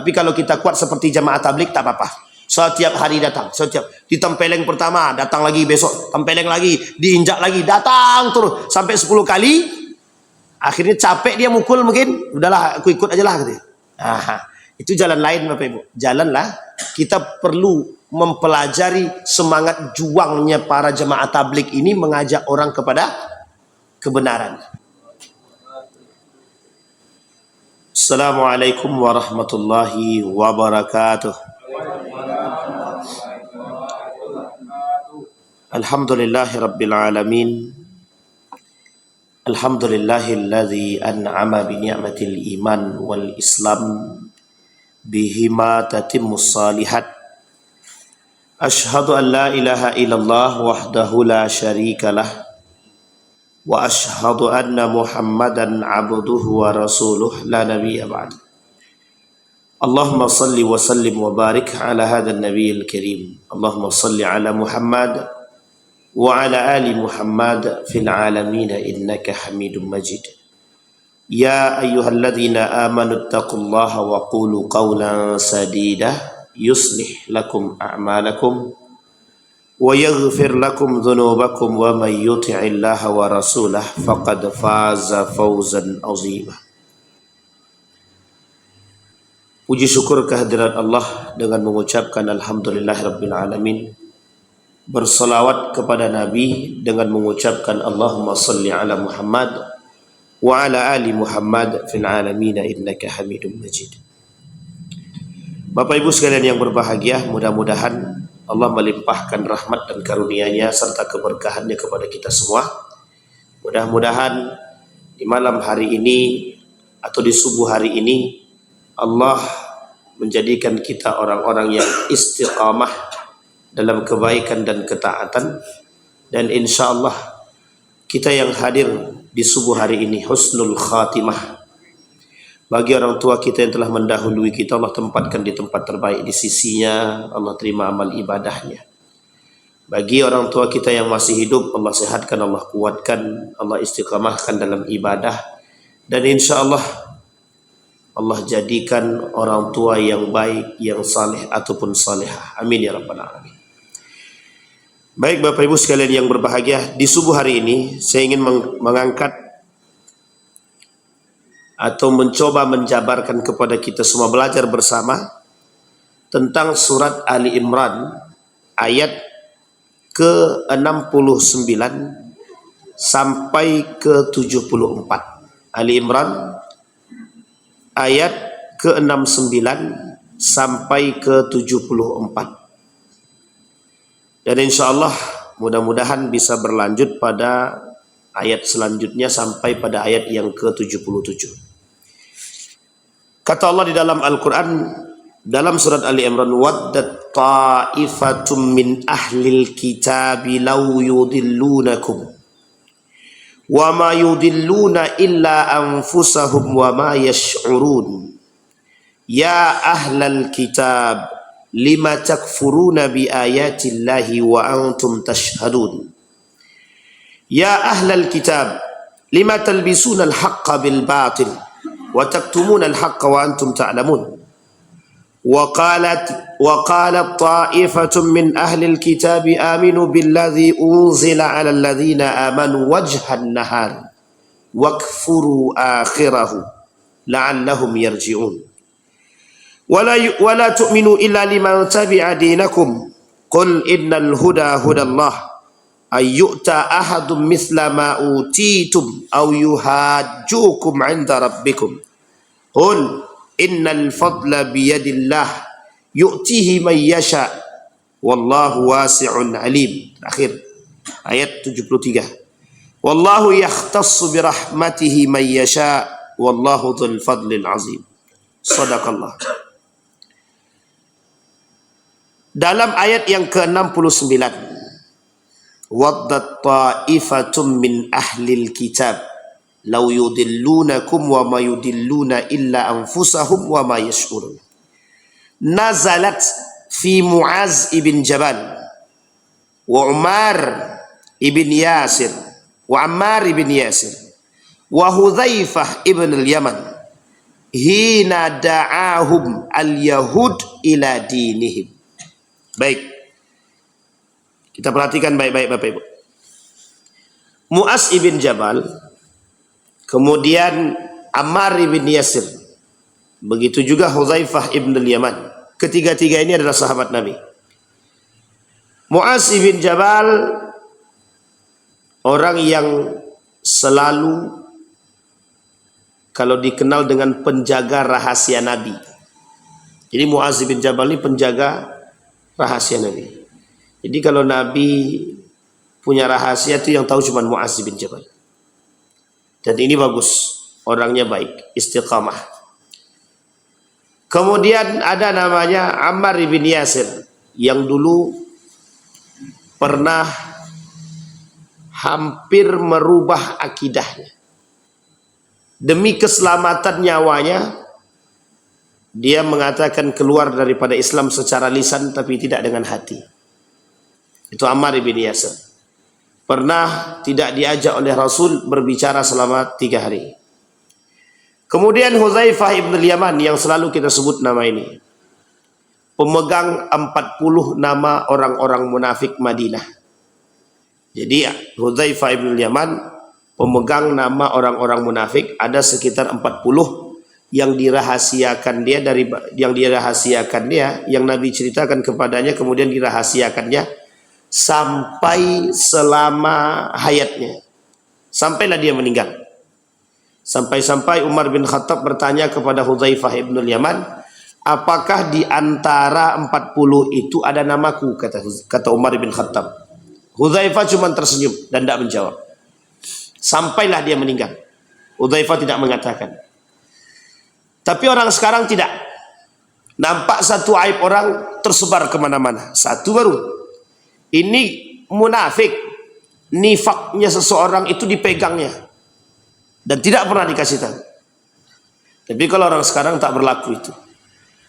Tapi kalau kita kuat seperti jamaah tabligh tak apa-apa. Setiap hari datang, setiap di tempeleng pertama datang lagi, besok tempeleng lagi, diinjak lagi, datang terus sampai 10 kali. Akhirnya capek dia mukul mungkin, udahlah aku ikut aja lah gitu. Itu jalan lain Bapak Ibu. Jalanlah kita perlu mempelajari semangat juangnya para jemaah tabligh ini mengajak orang kepada kebenaran. Assalamualaikum warahmatullahi wabarakatuh. Alhamdulillahi rabbil alamin. Alhamdulillahilladzi an'ama bi ni'matil iman wal islam bihima tatimmus salihat. Ashhadu an la ilaha illallah wahdahu la syarikalah wa ashhadu anna Muhammadan abduhu wa rasuluh la nabiyya ba'd. Allahumma salli wa sallim wa barik ala hadzal nabiyil karim. Allahumma salli ala Muhammad wa ala ali Muhammad fil alamin innaka Hamidum Majid. Ya ayyuhalladzina amanu taqullaha wa qulu qawlan sadida yuslih lakum a'malakum wa yaghfir lakum dhunubakum wa may yuti'illaha wa rasulah faqad faza fawzan 'azima. Puji syukur kehadirat Allah dengan mengucapkan alhamdulillahirabbil alamin. Bersalawat kepada Nabi dengan mengucapkan Allahumma salli ala Muhammad wa ala ali Muhammad fil alamin innaka Hamidum Majid. Bapak Ibu sekalian yang berbahagia, mudah-mudahan Allah melimpahkan rahmat dan karunia-Nya serta keberkahannya kepada kita semua. Mudah-mudahan di malam hari ini atau di subuh hari ini Allah menjadikan kita orang-orang yang istiqamah dalam kebaikan dan ketaatan, dan insya Allah kita yang hadir di subuh hari ini husnul khatimah. Bagi orang tua kita yang telah mendahului kita, Allah tempatkan di tempat terbaik di sisinya, Allah terima amal ibadahnya. Bagi orang tua kita yang masih hidup, Allah sehatkan, Allah kuatkan, Allah istiqamahkan dalam ibadah, dan insya Allah Allah jadikan orang tua yang baik, yang saleh ataupun salehah. Amin ya rabbal alamin. Baik Bapak Ibu sekalian yang berbahagia, di subuh hari ini saya ingin mengangkat atau mencoba menjabarkan kepada kita semua belajar bersama tentang surat Ali Imran ayat ke-69 sampai ke-74. Ali Imran ayat ke-69 sampai ke-74. Dan insya Allah mudah-mudahan bisa berlanjut pada ayat selanjutnya sampai pada ayat yang ke-77. Kata Allah di dalam Al-Quran, dalam surat Ali Imran, waddat ta'ifatum min ahlil kitabi law yudillunakum wa ma yudilluna illa anfusahum wa ma yash'urun. Ya ahlal kitab lima takfuruna bi ayatillahi wa antum tashhadun. Ya ahlal kitab lima talbisuna al-haqqa bil batil wa taktumuna al-haqqa wa antum ta'lamun. Wa qalat ta'ifatun min ahli al-kitab aminu billadhi unzila 'ala alladhina amanu wajhan nahar wakfuru akhirahu la'allahum yarji'un. Wala tu'minu illa liman tabi'a dinakum qul innal huda hudallah ayyu'ta ahadun mithla ma utitum aw yuhajjukum 'inda rabbikum qul innal fadla biyadillah yu'tihi man yasha wallahu wasi'un alim. Akhir ayat 73. Wallahu yakhtassu birahmatihi man yasha wallahu dzul fadlil azim. Shadaqallah. Dalam ayat yang ke-69, waddat ta'ifatum min ahlil kitab law yudillunakum wa ma yudilluna illa anfusahum wa ma yash'urun. Nazalat fi Muaz ibn Jabal wa Umar ibn Yasir wa Ammar ibn Yasir wa Hudzaifah ibn al-Yaman hina da'ahum al-yahud ila dinihim. Baik, kita perhatikan baik-baik Bapak Ibu. Mu'az ibn Jabal, kemudian Ammar ibn Yasir, begitu juga Hudzaifah ibn al-Yaman. Ketiga-tiga ini adalah sahabat Nabi. Mu'az ibn Jabal orang yang selalu kalau dikenal dengan penjaga rahasia Nabi. Jadi Mu'az bin Jabal ini penjaga rahasia Nabi. Jadi kalau Nabi punya rahasia itu yang tahu cuma Mu'az bin Jabal. Dan ini bagus, orangnya baik, istiqamah. Kemudian ada namanya Ammar bin Yasir yang dulu pernah hampir merubah akidahnya. Demi keselamatan nyawanya, dia mengatakan keluar daripada Islam secara lisan tapi tidak dengan hati. Itu Ammar bin Yasir. Pernah tidak diajak oleh Rasul berbicara selama 3 hari. Kemudian Hudzaifah ibn al-Yaman yang selalu kita sebut nama ini, pemegang 40 nama orang-orang munafik Madinah. Jadi Hudzaifah ibn al-Yaman pemegang nama orang-orang munafik, ada sekitar 40 yang dirahasiakan dia yang Nabi ceritakan kepadanya, kemudian dirahasiakannya sampai selama hayatnya, sampailah dia meninggal. Sampai-sampai Umar bin Khattab bertanya kepada Hudzaifah ibn al-Yaman, apakah di antara 40 itu ada namaku, kata Umar bin Khattab. Hudzaifah cuma tersenyum dan tidak menjawab. Sampailah dia meninggal. Hudzaifah tidak mengatakan. Tapi orang sekarang tidak. Nampak satu aib orang tersebar kemana-mana. Satu baru. Ini munafik. Nifaknya seseorang itu dipegangnya. Dan tidak pernah dikasih tahu. Tapi kalau orang sekarang tak berlaku itu.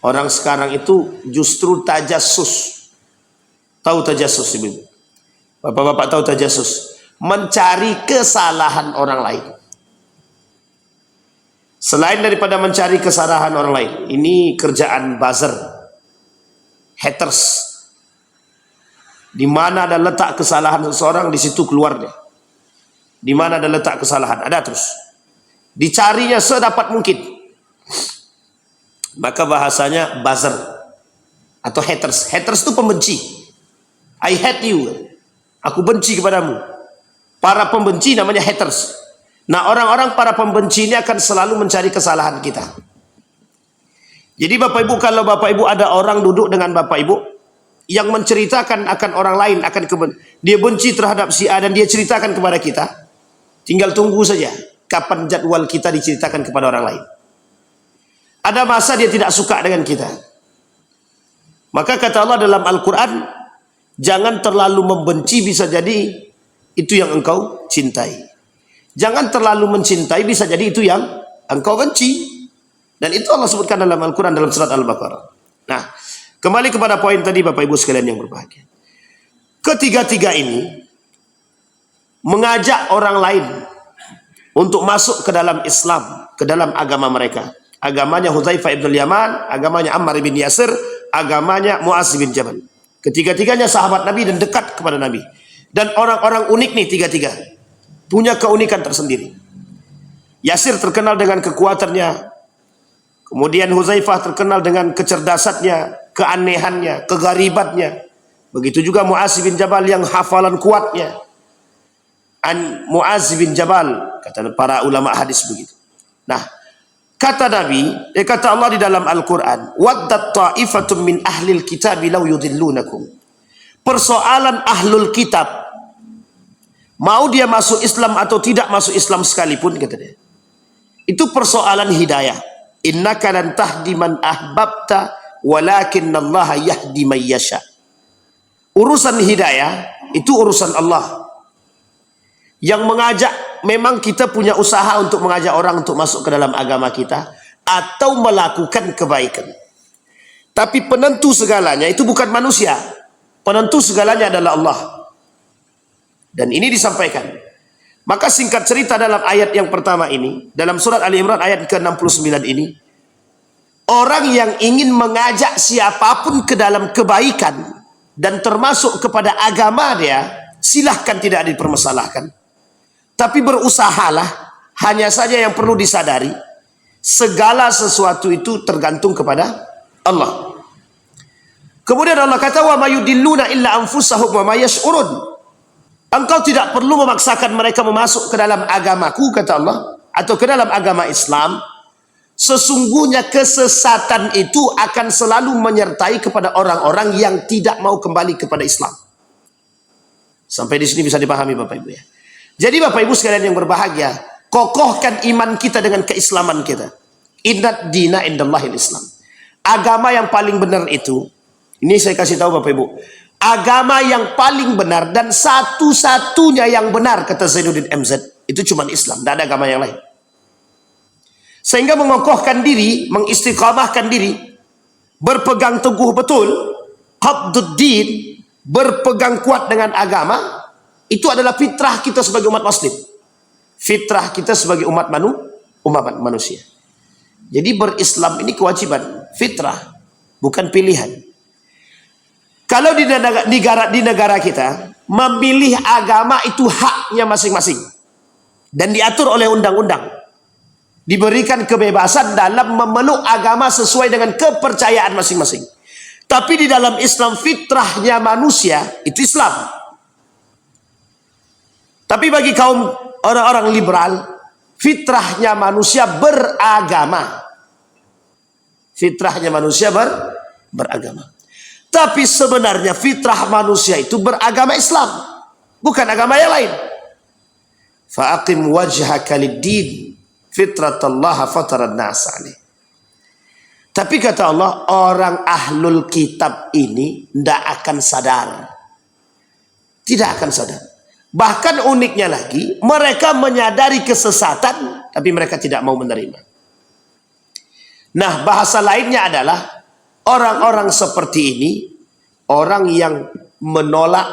Orang sekarang itu justru tajassus. Tahu tajassus Ibu? Bapak-bapak tahu tajassus? Mencari kesalahan orang lain. Selain daripada mencari kesalahan orang lain, ini kerjaan buzzer, haters. Di mana ada letak kesalahan seseorang, di situ keluar dia. Di mana ada letak kesalahan, ada terus. Dicarinya sedapat mungkin. Maka bahasanya buzzer atau haters. Haters itu pembenci. I hate you. Aku benci kepadamu. Para pembenci namanya haters. Nah, orang-orang para pembenci ini akan selalu mencari kesalahan kita. Jadi Bapak Ibu, kalau Bapak Ibu ada orang duduk dengan Bapak Ibu yang menceritakan akan orang lain, dia benci terhadap si A dan dia ceritakan kepada kita, tinggal tunggu saja kapan jadwal kita diceritakan kepada orang lain. Ada masa dia tidak suka dengan kita. Maka kata Allah dalam Al-Quran, jangan terlalu membenci, bisa jadi itu yang engkau cintai. Jangan terlalu mencintai, bisa jadi itu yang engkau benci. Dan itu Allah sebutkan dalam Al-Quran dalam surat Al-Baqarah. Nah, kembali kepada poin tadi Bapak Ibu sekalian yang berbahagia. Ketiga-tiga ini mengajak orang lain untuk masuk ke dalam Islam, ke dalam agama mereka. Agamanya Hudzaifah ibn al-Yaman, agamanya Ammar bin Yasir, agamanya Mu'az bin Jabal. Ketiga-tiganya sahabat Nabi dan dekat kepada Nabi. Dan orang-orang unik nih tiga-tiga. Punya keunikan tersendiri. Yasir terkenal dengan kekuatannya. Kemudian Hudzaifah terkenal dengan kecerdasannya, keanehannya, kegaribatnya. Begitu juga Mu'az bin Jabal yang hafalan kuatnya. Mu'az bin Jabal, kata para ulama hadis begitu. Nah, kata Nabi, kata Allah di dalam Al-Quran, waddat ta'ifatum min ahlil kitabi law yudillunakum. Persoalan ahlul kitab, mau dia masuk Islam atau tidak masuk Islam sekalipun, kata dia, itu persoalan hidayah. Innaka lan tahdi man ahbabta walakinnallaha yahdi man yasha. Urusan hidayah itu urusan Allah. Yang mengajak, memang kita punya usaha untuk mengajak orang untuk masuk ke dalam agama kita atau melakukan kebaikan. Tapi penentu segalanya itu bukan manusia. Penentu segalanya adalah Allah. Dan ini disampaikan. Maka singkat cerita dalam ayat yang pertama ini, dalam surat Ali Imran ayat ke-69 ini, orang yang ingin mengajak siapapun ke dalam kebaikan dan termasuk kepada agama dia, silahkan, tidak dipermasalahkan. Tapi berusahalah, hanya saja yang perlu disadari, segala sesuatu itu tergantung kepada Allah. Kemudian Allah kata, wa mayudilluna illa anfusahum wa ma yash'urun. Engkau tidak perlu memaksakan mereka memasuk ke dalam agamaku, kata Allah, atau ke dalam agama Islam. Sesungguhnya kesesatan itu akan selalu menyertai kepada orang-orang yang tidak mau kembali kepada Islam. Sampai di sini bisa dipahami Bapak Ibu ya. Jadi Bapak Ibu sekalian yang berbahagia, kokohkan iman kita dengan keislaman kita. Inna dina indallahil Islam. Agama yang paling benar itu, ini saya kasih tahu Bapak Ibu, agama yang paling benar dan satu-satunya yang benar, kata Zainuddin MZ, itu cuma Islam, tidak ada agama yang lain. Sehingga mengokohkan diri, mengistiqamahkan diri, berpegang teguh betul, habduddin, berpegang kuat dengan agama, itu adalah fitrah kita sebagai umat muslim. Fitrah kita sebagai umat manusia. Jadi berislam ini kewajiban, fitrah, bukan pilihan. Kalau di negara kita, memilih agama itu haknya masing-masing. Dan diatur oleh undang-undang. Diberikan kebebasan dalam memeluk agama sesuai dengan kepercayaan masing-masing. Tapi di dalam Islam, fitrahnya manusia itu Islam. Tapi bagi kaum orang-orang liberal, fitrahnya manusia beragama. Fitrahnya manusia beragama. Tapi sebenarnya fitrah manusia itu beragama Islam, bukan agama yang lain. Fa'aqim wajhaka lid-din fitratallaha fataran nas alaih. Tapi kata Allah, orang ahlul kitab ini tidak akan sadar. Tidak akan sadar. Bahkan uniknya lagi, mereka menyadari kesesatan, tapi mereka tidak mau menerima. Nah, bahasa lainnya adalah, orang-orang seperti ini, orang yang menolak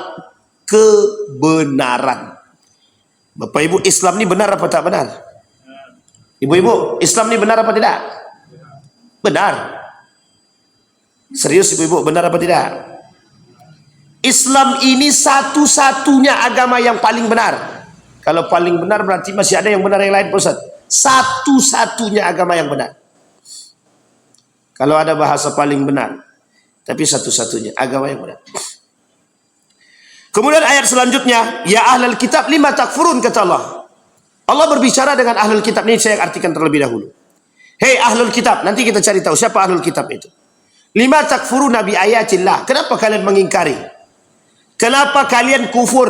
kebenaran. Bapak Ibu, Islam ini benar apa tak benar? Ibu-ibu, Islam ini benar apa tidak? Benar. Serius ibu-ibu, benar apa tidak? Islam ini satu-satunya agama yang paling benar. Kalau paling benar berarti masih ada yang benar yang lain, Pak Ustaz. Satu-satunya agama yang benar. Kalau ada bahasa paling benar, tapi satu-satunya agama yang benar. Kemudian ayat selanjutnya, ya ahlul kitab lima takfurun, kata Allah. Allah berbicara dengan ahlul kitab ini, saya artikan terlebih dahulu. Hei ahlul kitab, nanti kita cari tahu siapa ahlul kitab itu. Lima takfurun nabi ayatillah. Kenapa kalian mengingkari? Kenapa kalian kufur?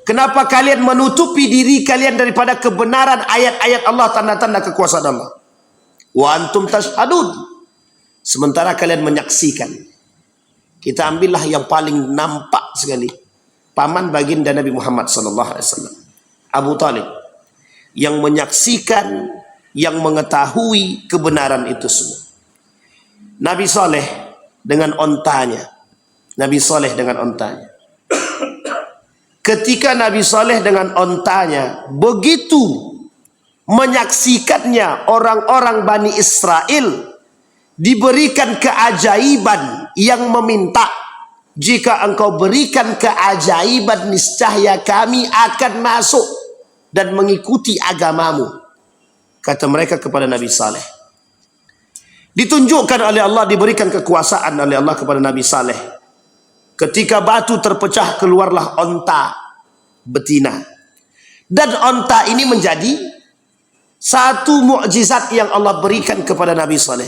Kenapa kalian menutupi diri kalian daripada kebenaran ayat-ayat Allah, tanda-tanda kekuasaan Allah? Wa antum tashhadun. Sementara kalian menyaksikan. Kita ambillah yang paling nampak sekali. Paman baginda Nabi Muhammad SAW, Abu Talib, yang menyaksikan, yang mengetahui kebenaran itu semua. Nabi Saleh dengan ontanya. Nabi Saleh dengan ontanya. Ketika Nabi Saleh dengan ontanya begitu menyaksikannya orang-orang Bani Israel, diberikan keajaiban yang meminta, jika engkau berikan keajaiban, niscaya kami akan masuk dan mengikuti agamamu, kata mereka kepada Nabi Saleh. Ditunjukkan oleh Allah, diberikan kekuasaan oleh Allah kepada Nabi Saleh. Ketika batu terpecah, keluarlah onta betina. Dan onta ini menjadi satu mukjizat yang Allah berikan kepada Nabi Saleh,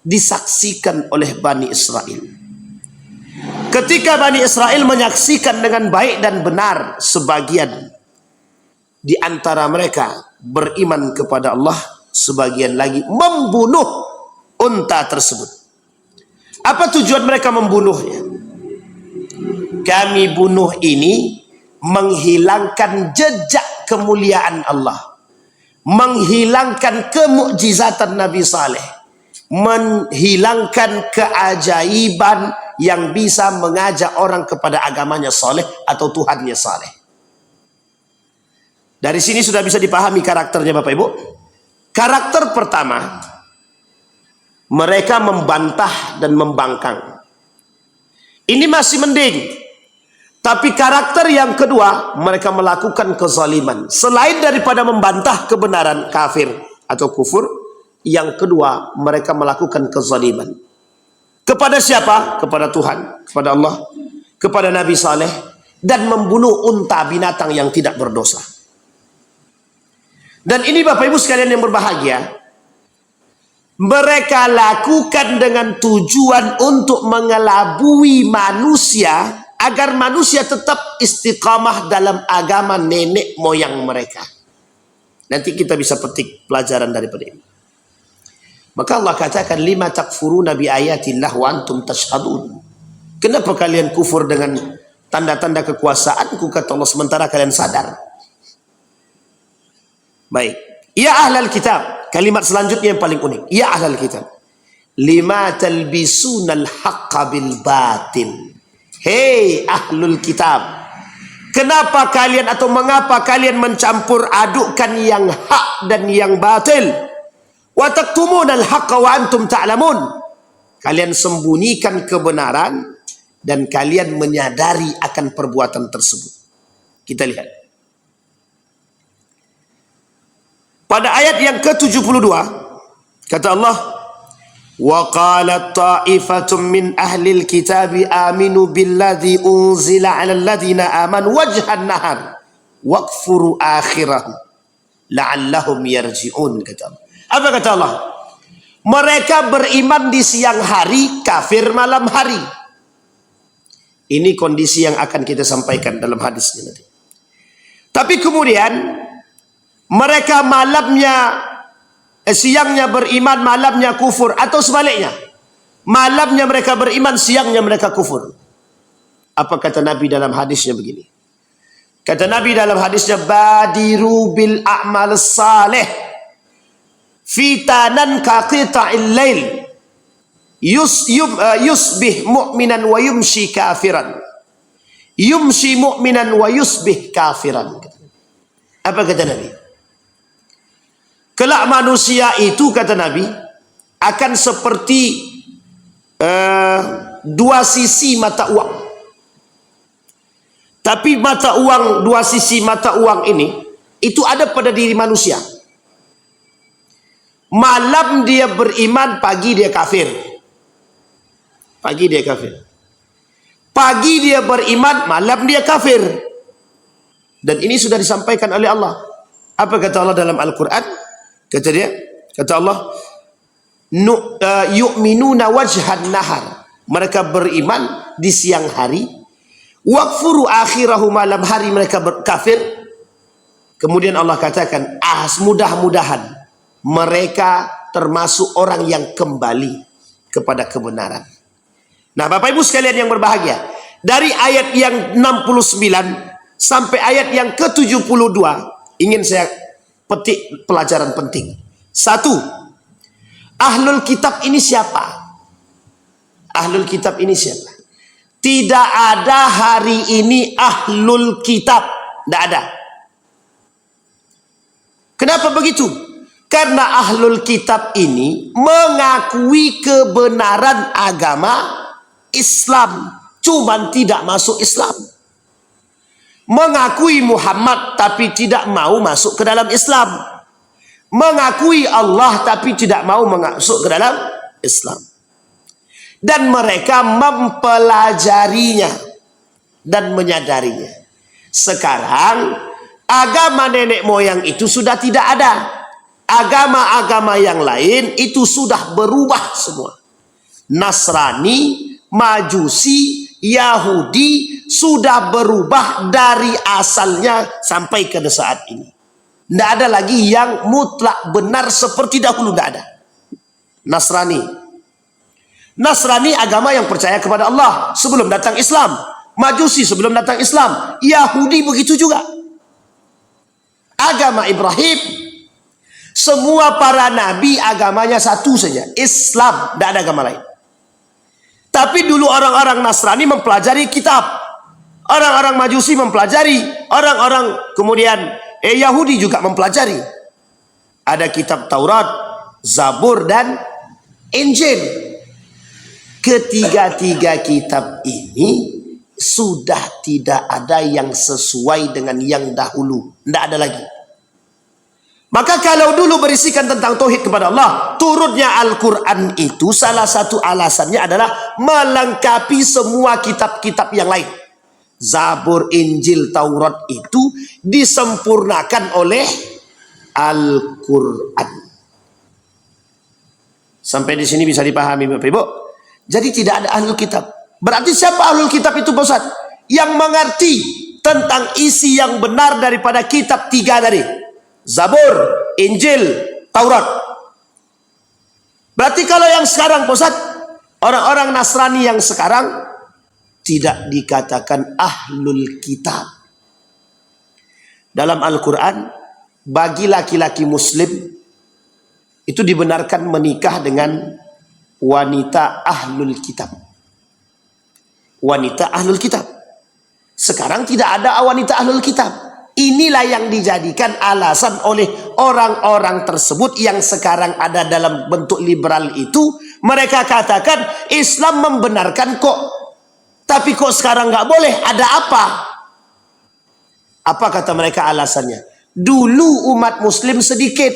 disaksikan oleh Bani Israel. Ketika Bani Israel menyaksikan dengan baik dan benar, sebagian di antara mereka beriman kepada Allah, sebagian lagi membunuh unta tersebut. Apa tujuan mereka membunuhnya? Kami bunuh ini menghilangkan jejak kemuliaan Allah, menghilangkan kemukjizatan Nabi Saleh, menghilangkan keajaiban yang bisa mengajak orang kepada agamanya Saleh atau Tuhannya Saleh. Dari sini sudah bisa dipahami karakternya Bapak Ibu. Karakter pertama, mereka membantah dan membangkang. Ini masih mending. Tapi karakter yang kedua, mereka melakukan kezaliman. Selain daripada membantah kebenaran kafir atau kufur, yang kedua, mereka melakukan kezaliman. Kepada siapa? Kepada Tuhan, kepada Allah, kepada Nabi Saleh, dan membunuh unta binatang yang tidak berdosa. Dan ini Bapak Ibu sekalian yang berbahagia, mereka lakukan dengan tujuan untuk mengelabui manusia agar manusia tetap istiqamah dalam agama nenek moyang mereka. Nanti kita bisa petik pelajaran daripada ini. Maka Allah katakan, lima takfuruna bi ayatillah wa antum tashhadun. Kenapa kalian kufur dengan tanda-tanda kekuasaanku, kata Allah, sementara kalian sadar? Baik. Ya ahlal kitab. Kalimat selanjutnya yang paling unik. Ya ahlal kitab. Lima talbisunal haqqa bil batil. Hei ahlul kitab. Kenapa kalian atau mengapa kalian mencampur adukkan yang hak dan yang batil? Wa taktumunal haqqa wa antum ta'lamun. Kalian sembunyikan kebenaran dan kalian menyadari akan perbuatan tersebut. Kita lihat. Pada ayat yang ke-72 kata Allah, wa qalat ta'ifatun min ahli alkitabi aminu billadhi unzila 'alal ladzina amanu wajhan nahar waqfuru akhirahu la'allahum yarji'un, kata Allah. Apa kata Allah? Mereka beriman di siang hari, kafir malam hari. Ini kondisi yang akan kita sampaikan dalam hadisnya nanti. Tapi kemudian mereka siangnya beriman, malamnya kufur, atau sebaliknya. Malamnya mereka beriman, siangnya mereka kufur. Apa kata Nabi dalam hadisnya begini? Kata Nabi dalam hadisnya, badiru bil a'mal salih fitanan ka qita'il lail yusbih mu'minan wa yumshi kafiran, yumshi mu'minan wa yusbih kafiran. Apa kata Nabi? Kelak manusia itu, kata Nabi, akan seperti dua sisi mata uang. Tapi mata uang, dua sisi mata uang ini, itu ada pada diri manusia. Malam dia beriman, pagi dia kafir. Pagi dia kafir. Pagi dia beriman, malam dia kafir. Dan ini sudah disampaikan oleh Allah. Apa kata Allah dalam Al-Quran? Kata dia, kata Allah, yu'minuna wajhan nahar. Mereka beriman di siang hari. Waqfuru akhirahu, malam hari mereka kafir. Kemudian Allah katakan, mudah-mudahan mereka termasuk orang yang kembali kepada kebenaran. Nah, Bapak Ibu sekalian yang berbahagia, dari ayat yang 69 sampai ayat yang ke-72 ingin saya petik pelajaran penting. Satu, ahlul kitab ini siapa? Ahlul kitab ini siapa? Tidak ada hari ini ahlul kitab. Tidak ada. Kenapa begitu? Karena ahlul kitab ini mengakui kebenaran agama Islam, cuman tidak masuk Islam. Mengakui Muhammad tapi tidak mau masuk ke dalam Islam. Mengakui Allah tapi tidak mau masuk ke dalam Islam. Dan mereka mempelajarinya dan menyadarinya. Sekarang agama nenek moyang itu sudah tidak ada. Agama-agama yang lain itu sudah berubah semua. Nasrani, Majusi, Yahudi sudah berubah dari asalnya sampai ke saat ini. Tidak ada lagi yang mutlak benar seperti dahulu, tidak ada. Nasrani agama yang percaya kepada Allah sebelum datang Islam. Majusi sebelum datang Islam. Yahudi begitu juga. Agama Ibrahim, semua para nabi agamanya satu saja, Islam, tidak ada agama lain. Tapi dulu orang-orang Nasrani mempelajari kitab, orang-orang Majusi mempelajari, orang-orang kemudian Yahudi juga mempelajari. Ada kitab Taurat, Zabur, dan Injil. Ketiga-tiga kitab ini sudah tidak ada yang sesuai dengan yang dahulu. Tidak ada lagi. Maka kalau dulu berisikan tentang tauhid kepada Allah, turunnya Al-Quran itu salah satu alasannya adalah melengkapi semua kitab-kitab yang lain. Zabur, Injil, Taurat itu disempurnakan oleh Al-Quran. Sampai di sini bisa dipahami Bapak Ibu. Jadi tidak ada ahlul kitab. Berarti siapa ahlul kitab itu Pak Ustaz? Yang mengerti tentang isi yang benar daripada kitab tiga tadi. Zabur, Injil, Taurat. Berarti kalau yang sekarang Pak Ustaz, orang-orang Nasrani yang sekarang tidak dikatakan ahlul kitab. Dalam Al-Quran, bagi laki-laki muslim itu dibenarkan menikah dengan wanita ahlul kitab. Wanita ahlul kitab. Sekarang tidak ada wanita ahlul kitab. Inilah yang dijadikan alasan oleh orang-orang tersebut yang sekarang ada dalam bentuk liberal itu. Mereka katakan Islam membenarkan kok, tapi kok sekarang nggak boleh. Ada apa? Apa kata mereka alasannya? Dulu umat muslim sedikit,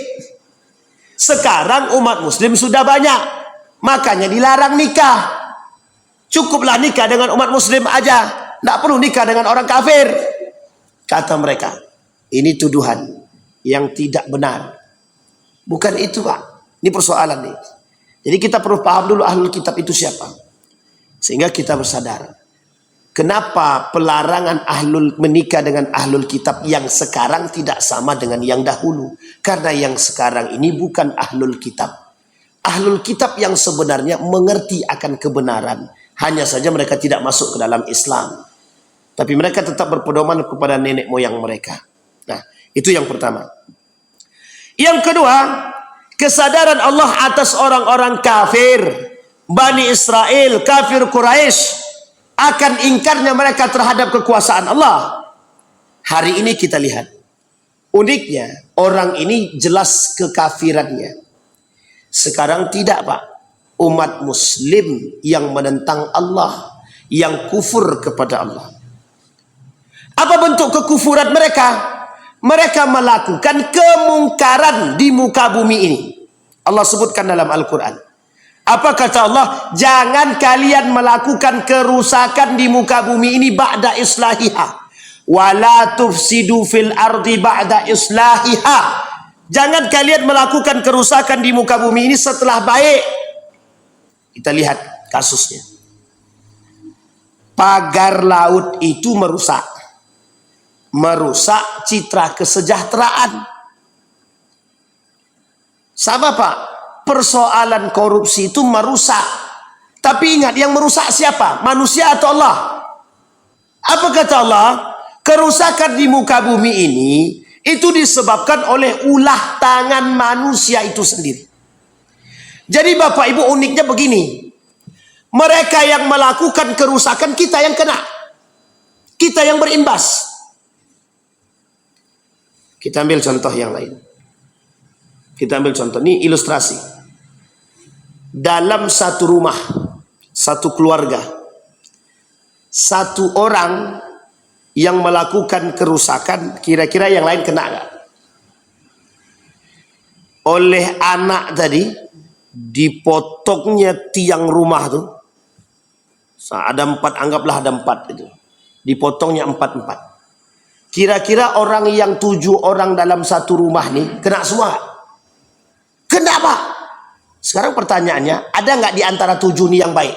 sekarang umat muslim sudah banyak, makanya dilarang nikah. Cukuplah nikah dengan umat muslim aja, tidak perlu nikah dengan orang kafir, kata mereka. Ini tuduhan yang tidak benar. Bukan itu Pak, ini persoalan nih. Jadi kita perlu paham dulu ahlul kitab itu siapa, sehingga kita bersadar kenapa pelarangan menikah dengan ahlul kitab yang sekarang tidak sama dengan yang dahulu. Karena yang sekarang ini bukan ahlul kitab. Ahlul kitab yang sebenarnya mengerti akan kebenaran. Hanya saja mereka tidak masuk ke dalam Islam. Tapi mereka tetap berpedoman kepada nenek moyang mereka. Nah, itu yang pertama. Yang kedua, kesadaran Allah atas orang-orang kafir, Bani Israel, kafir Quraisy, akan ingkarnya mereka terhadap kekuasaan Allah. Hari ini kita lihat, uniknya orang ini jelas kekafirannya. Sekarang tidak Pak. Umat muslim yang menentang Allah, yang kufur kepada Allah. Apa bentuk kekufuran mereka? Mereka melakukan kemungkaran di muka bumi ini. Allah sebutkan dalam Al-Quran. Apa kata Allah? Jangan kalian melakukan kerusakan di muka bumi ini ba'da islahiha. Wala tufsidu fil ardi ba'da islahiha. Jangan kalian melakukan kerusakan di muka bumi ini setelah baik. Kita lihat kasusnya. Pagar laut itu merusak citra kesejahteraan. Sama Pak, persoalan korupsi itu merusak. Tapi ingat, yang merusak siapa? Manusia atau Allah? Apa kata Allah? Kerusakan di muka bumi ini itu disebabkan oleh ulah tangan manusia itu sendiri. Jadi Bapak Ibu, uniknya begini. Mereka yang melakukan kerusakan, kita yang kena. Kita yang berimbas. Kita ambil contoh yang lain. Kita ambil contoh, ini ilustrasi. Dalam satu rumah, satu keluarga, satu orang yang melakukan kerusakan, kira-kira yang lain kena nggak? Oleh anak tadi, dipotongnya tiang rumah tuh. Ada 4, anggaplah ada 4 itu. Dipotongnya 4. Kira-kira orang yang 7 orang dalam satu rumah nih kena semua? Kena Pak. Sekarang pertanyaannya, ada nggak di antara 7 nih yang baik?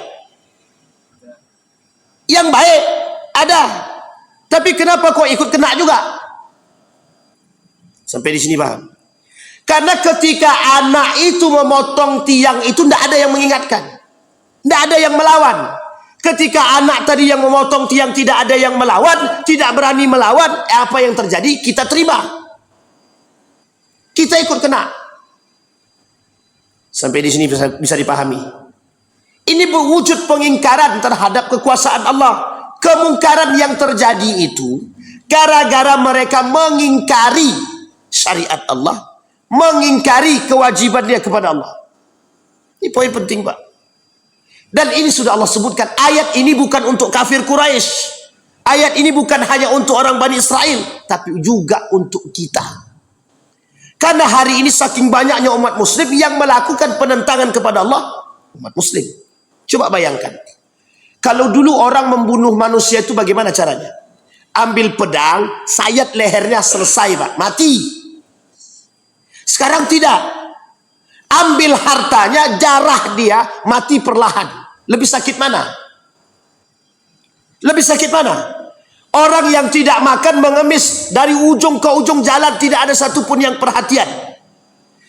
Yang baik ada. Tapi kenapa kok ikut kena juga? Sampai di sini paham? Karena ketika anak itu memotong tiang itu tidak ada yang mengingatkan. Tidak ada yang melawan. Ketika anak tadi yang memotong tiang tidak ada yang melawan, tidak berani melawan, apa yang terjadi? Kita terima. Kita ikut kena. Sampai di sini bisa dipahami. Ini wujud pengingkaran terhadap kekuasaan Allah. Kemungkaran yang terjadi itu gara-gara mereka mengingkari syariat Allah, mengingkari kewajiban dia kepada Allah. Ini poin penting, Pak. Dan ini sudah Allah sebutkan. Ayat ini bukan untuk kafir Quraisy. Ayat ini bukan hanya untuk orang Bani Israel, tapi juga untuk kita. Karena hari ini saking banyaknya umat muslim yang melakukan penentangan kepada Allah, umat muslim. Coba bayangkan. Kalau dulu orang membunuh manusia itu bagaimana caranya? Ambil pedang, sayat lehernya, selesai, Pak. Mati. Sekarang tidak. Ambil hartanya, jarah dia, mati perlahan. Lebih sakit mana? Lebih sakit mana? Orang yang tidak makan mengemis dari ujung ke ujung jalan, tidak ada satupun yang perhatian.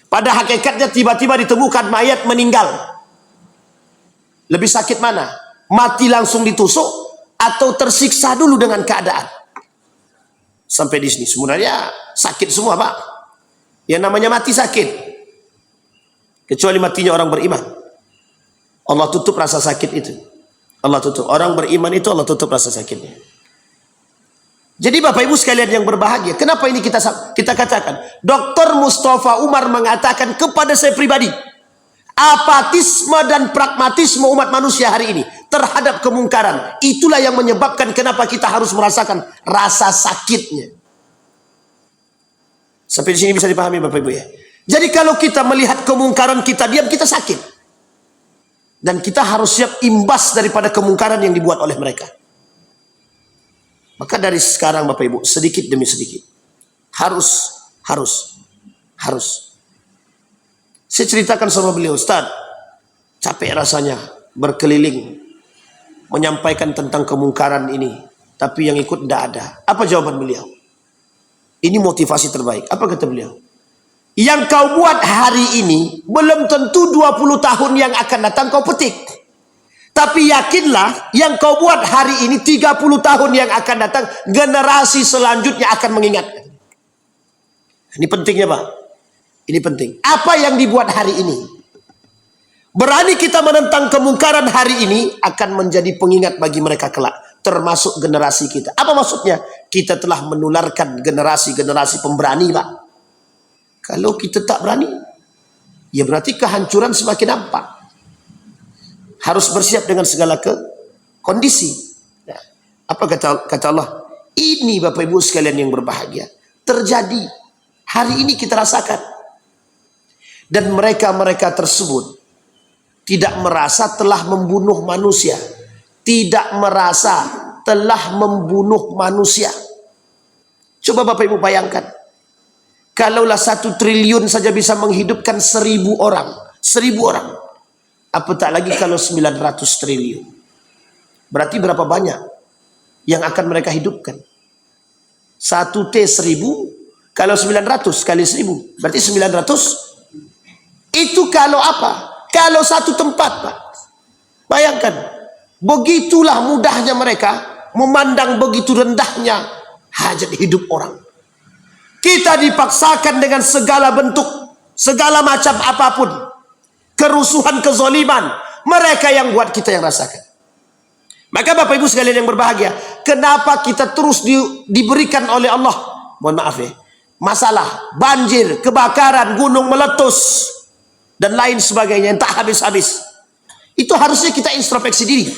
Pada hakikatnya tiba-tiba ditemukan mayat meninggal. Lebih sakit mana? Mati langsung ditusuk atau tersiksa dulu dengan keadaan? Sampai di sini sebenarnya sakit semua, Pak. Yang namanya mati sakit. Kecuali matinya orang beriman. Allah tutup rasa sakit itu. Allah tutup. Orang beriman itu Allah tutup rasa sakitnya. Jadi Bapak Ibu sekalian yang berbahagia, kenapa ini kita katakan? Dr. Mustafa Umar mengatakan kepada saya pribadi, apatisme dan pragmatisme umat manusia hari ini terhadap kemungkaran, itulah yang menyebabkan kenapa kita harus merasakan rasa sakitnya. Sampai di sini bisa dipahami Bapak Ibu ya. Jadi kalau kita melihat kemungkaran, kita diam, kita sakit. Dan kita harus siap imbas daripada kemungkaran yang dibuat oleh mereka. Maka dari sekarang Bapak Ibu, sedikit demi sedikit. Harus. Saya ceritakan sama beliau, Ustaz, capek rasanya berkeliling, menyampaikan tentang kemungkaran ini. Tapi yang ikut tidak ada. Apa jawaban beliau? Ini motivasi terbaik. Apa kata beliau? Yang kau buat hari ini belum tentu 20 tahun yang akan datang kau petik. Tapi yakinlah yang kau buat hari ini 30 tahun yang akan datang generasi selanjutnya akan mengingatkan. Ini pentingnya, Pak. Ini penting. Apa yang dibuat hari ini? Berani kita menentang kemungkaran hari ini akan menjadi pengingat bagi mereka kelak. Termasuk generasi kita. Apa maksudnya? Kita telah menularkan generasi-generasi pemberani, Pak. Kalau kita tak berani, ya berarti kehancuran semakin nampak. Harus bersiap dengan segala kondisi. Nah, apa kata Allah? Ini Bapak Ibu sekalian yang berbahagia. Terjadi. Hari ini kita rasakan. Dan mereka-mereka tersebut tidak merasa telah membunuh manusia. Tidak merasa telah membunuh manusia. Coba Bapak Ibu bayangkan. Kalaulah 1 triliun saja bisa menghidupkan 1000 orang. 1000 orang. Apa tak lagi kalau 900 triliun. Berarti berapa banyak yang akan mereka hidupkan? 1 T 1000. Kalau 900 kali 1000. Berarti 900. Itu kalau apa? Kalau satu tempat, Pak. Bayangkan. Begitulah mudahnya mereka memandang begitu rendahnya hajat hidup orang. Kita dipaksakan dengan segala bentuk, segala macam apapun. Kerusuhan, kezoliman. Mereka yang buat, kita yang rasakan. Maka Bapak Ibu sekalian yang berbahagia, kenapa kita terus diberikan oleh Allah, mohon maaf ya, masalah, banjir, kebakaran, gunung meletus, dan lain sebagainya yang tak habis-habis. Itu harusnya kita introspeksi diri.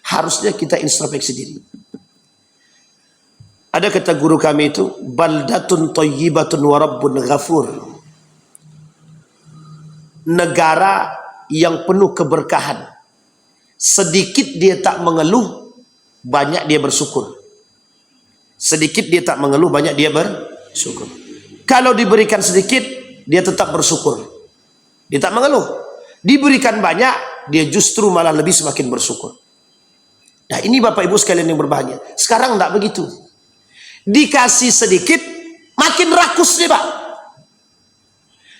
Harusnya kita introspeksi diri. Ada kata guru kami itu, baldatun thayyibatun wa rabbun ghafur. Negara yang penuh keberkahan. Sedikit dia tak mengeluh, banyak dia bersyukur. Sedikit dia tak mengeluh, banyak dia bersyukur. Kalau diberikan sedikit, dia tetap bersyukur. Dia tak mengeluh. Diberikan banyak, dia justru malah lebih semakin bersyukur. Nah ini Bapak Ibu sekalian yang berbahagia. Sekarang tidak begitu. Dikasih sedikit, makin rakus nih Pak.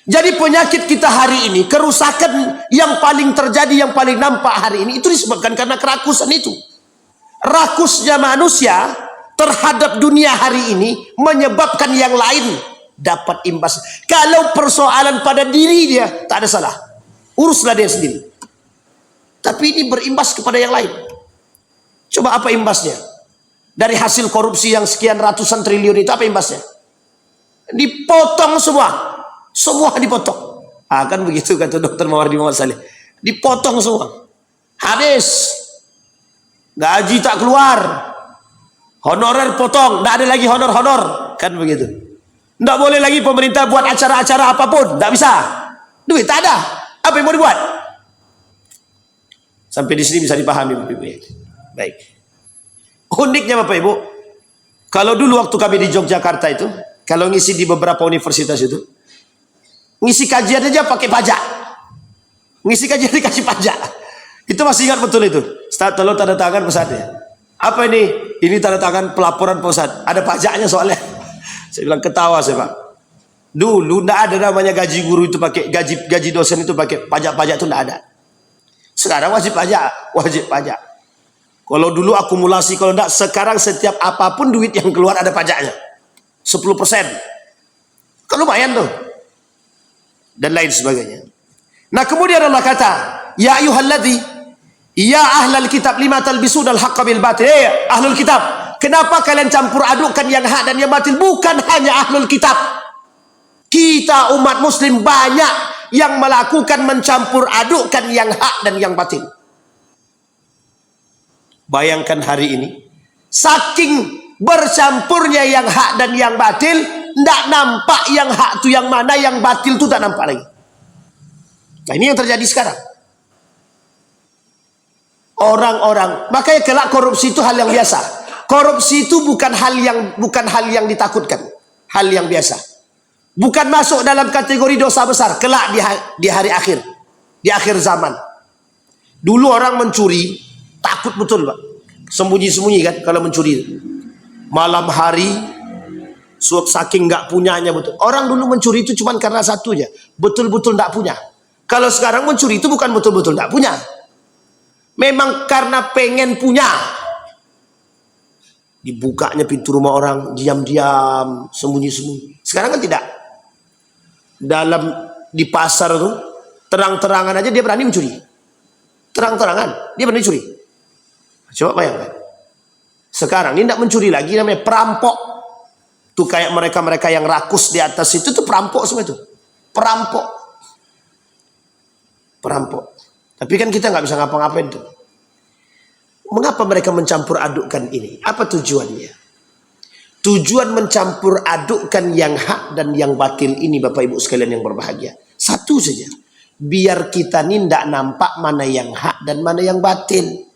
Jadi penyakit kita hari ini, kerusakan yang paling terjadi, yang paling nampak hari ini, itu disebabkan karena kerakusan itu. Rakusnya manusia terhadap dunia hari ini, menyebabkan yang lain dapat imbas. Kalau persoalan pada diri dia, tak ada salah. Uruslah dia sendiri. Tapi ini berimbas kepada yang lain. Coba apa imbasnya? Dari hasil korupsi yang sekian ratusan triliun itu apa imbasnya? Dipotong semua. Semua dipotong. Kan begitu kata Dr. Mawardi Muhammad Saleh. Dipotong semua. Habis. Gaji tak keluar. Honorer potong. Tidak ada lagi honor-honor. Kan begitu. Tidak boleh lagi pemerintah buat acara-acara apapun. Tidak bisa. Duit tak ada. Apa yang mau dibuat? Sampai di sini bisa dipahami Bapak Ibu. Baik. Uniknya Bapak Ibu, kalau dulu waktu kami di Yogyakarta itu, kalau ngisi di beberapa universitas itu, ngisi kajian aja pakai pajak. Ngisi kajian dikasih pajak. Itu masih ingat betul itu. Ustaz, tolong tanda tangan pesatnya. Apa ini? Ini tanda tangan pelaporan Pak Ustaz. Ada pajaknya soalnya. Saya bilang ketawa saya Pak. Dulu tidak ada namanya gaji guru itu pakai gaji dosen itu pakai pajak-pajak itu tidak ada. Sekarang wajib pajak, wajib pajak. Kalau dulu akumulasi, kalau tidak sekarang setiap apapun duit yang keluar ada pajaknya. 10%. Kan lumayan tuh. Dan lain sebagainya. Nah kemudian Allah kata, ya ayyuhalladzi, ya ahlal kitab lima talbisunal haqqa bil batil. Ahlul kitab, kenapa kalian campur adukkan yang hak dan yang batil? Bukan hanya ahlul kitab. Kita umat muslim banyak yang melakukan mencampur adukkan yang hak dan yang batil. Bayangkan hari ini, saking bercampurnya yang hak dan yang batil, tidak nampak yang hak itu yang mana, yang batil itu tak nampak lagi. Nah ini yang terjadi sekarang. Orang-orang, makanya kelak korupsi itu hal yang biasa. Korupsi itu bukan hal yang ditakutkan, hal yang biasa. Bukan masuk dalam kategori dosa besar kelak di hari akhir, di akhir zaman. Dulu orang mencuri takut betul Pak, sembunyi-sembunyi kan kalau mencuri. Malam hari, saking nggak punyanya betul. Orang dulu mencuri itu cuma karena satu aja, betul-betul nggak punya. Kalau sekarang mencuri itu bukan betul-betul nggak punya, memang karena pengen punya. Dibukanya pintu rumah orang, diam-diam, sembunyi-sembunyi. Sekarang kan tidak. Di pasar tuh terang-terangan aja dia berani mencuri. Terang-terangan dia berani curi. Coba bayangkan. Sekarang ini tidak mencuri lagi, namanya perampok. Tuh kayak mereka-mereka yang rakus di atas itu tuh perampok semua itu. Perampok. Tapi kan kita nggak bisa ngapa-ngapain tuh. Mengapa mereka mencampur adukkan ini? Apa tujuannya? Tujuan mencampur adukkan yang hak dan yang batil ini Bapak Ibu sekalian yang berbahagia. Satu saja. Biar kita ini tidak nampak mana yang hak dan mana yang batil.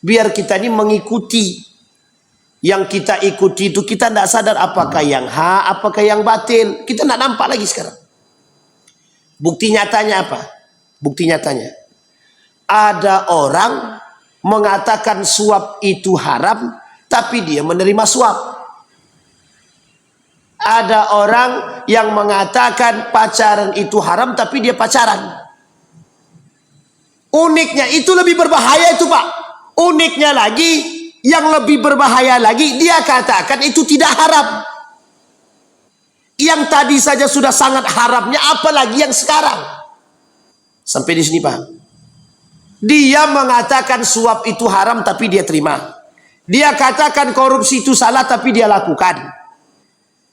Biar kita ini mengikuti. Yang kita ikuti itu kita tidak sadar apakah yang hak, apakah yang batil. Kita tidak nampak lagi sekarang. Bukti nyatanya apa? Bukti nyatanya. Ada orang mengatakan suap itu haram, tapi dia menerima suap. Ada orang yang mengatakan pacaran itu haram, tapi dia pacaran. Uniknya itu lebih berbahaya itu Pak. Uniknya lagi, yang lebih berbahaya lagi, dia katakan itu tidak haram. Yang tadi saja sudah sangat haramnya, apalagi yang sekarang. Sampai di sini paham? Dia mengatakan suap itu haram, tapi dia terima. Dia katakan korupsi itu salah, tapi dia lakukan.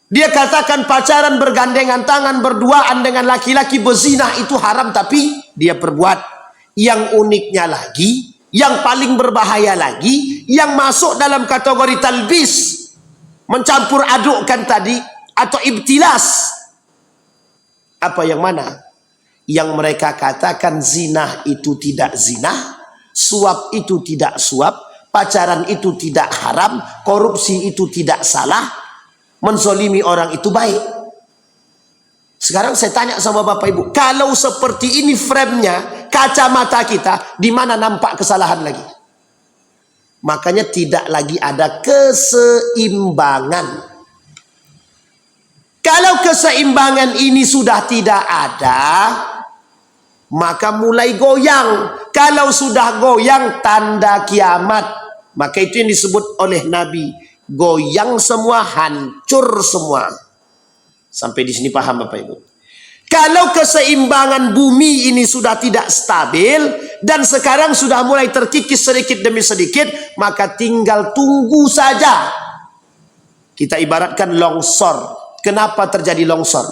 Dia katakan pacaran bergandengan tangan berduaan dengan laki-laki berzina itu haram, tapi dia perbuat. Yang uniknya lagi, yang paling berbahaya lagi, yang masuk dalam kategori talbis, mencampur adukkan tadi, atau ibtilas. Apa yang mana? Yang mereka katakan zina itu tidak zina, suap itu tidak suap, pacaran itu tidak haram, korupsi itu tidak salah, menzolimi orang itu baik. Sekarang saya tanya sama Bapak Ibu, kalau seperti ini frame-nya, kacamata kita, di mana nampak kesalahan lagi? Makanya tidak lagi ada keseimbangan. Kalau keseimbangan ini sudah tidak ada, maka mulai goyang. Kalau sudah goyang, tanda kiamat. Maka itu yang disebut oleh Nabi, goyang semua, hancur semua. Sampai di sini paham Bapak Ibu? Kalau keseimbangan bumi ini sudah tidak stabil, dan sekarang sudah mulai terkikis sedikit demi sedikit, maka tinggal tunggu saja. Kita ibaratkan longsor. Kenapa terjadi longsor?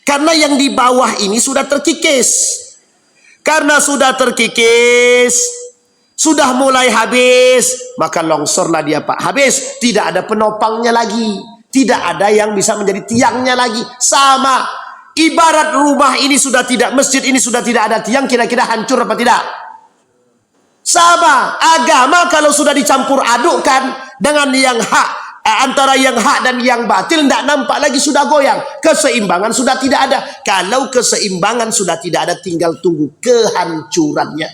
Karena yang di bawah ini sudah terkikis. Karena sudah terkikis, sudah mulai habis, maka longsorlah dia Pak. Habis, tidak ada penopangnya lagi. Tidak ada yang bisa menjadi tiangnya lagi. Sama, ibarat rumah ini sudah tidak, masjid ini sudah tidak ada tiang, kira-kira hancur apa tidak? Sama, agama kalau sudah dicampur adukkan dengan yang hak, antara yang hak dan yang batil, tidak nampak lagi, sudah goyang. Keseimbangan sudah tidak ada. Kalau keseimbangan sudah tidak ada, tinggal tunggu kehancurannya.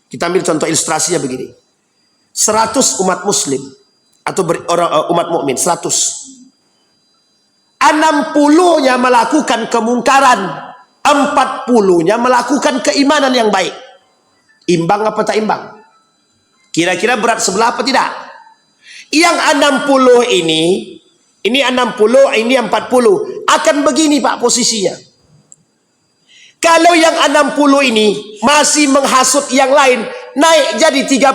Kita ambil contoh ilustrasinya begini. 100 umat muslim atau umat mukmin 100. 60-nya melakukan kemungkaran, 40-nya melakukan keimanan yang baik. Imbang apa tak imbang? Kira-kira berat sebelah apa tidak? Yang 60 ini 60, ini 40. Akan begini Pak posisinya. Kalau yang 60 ini masih menghasut yang lain, naik jadi 30.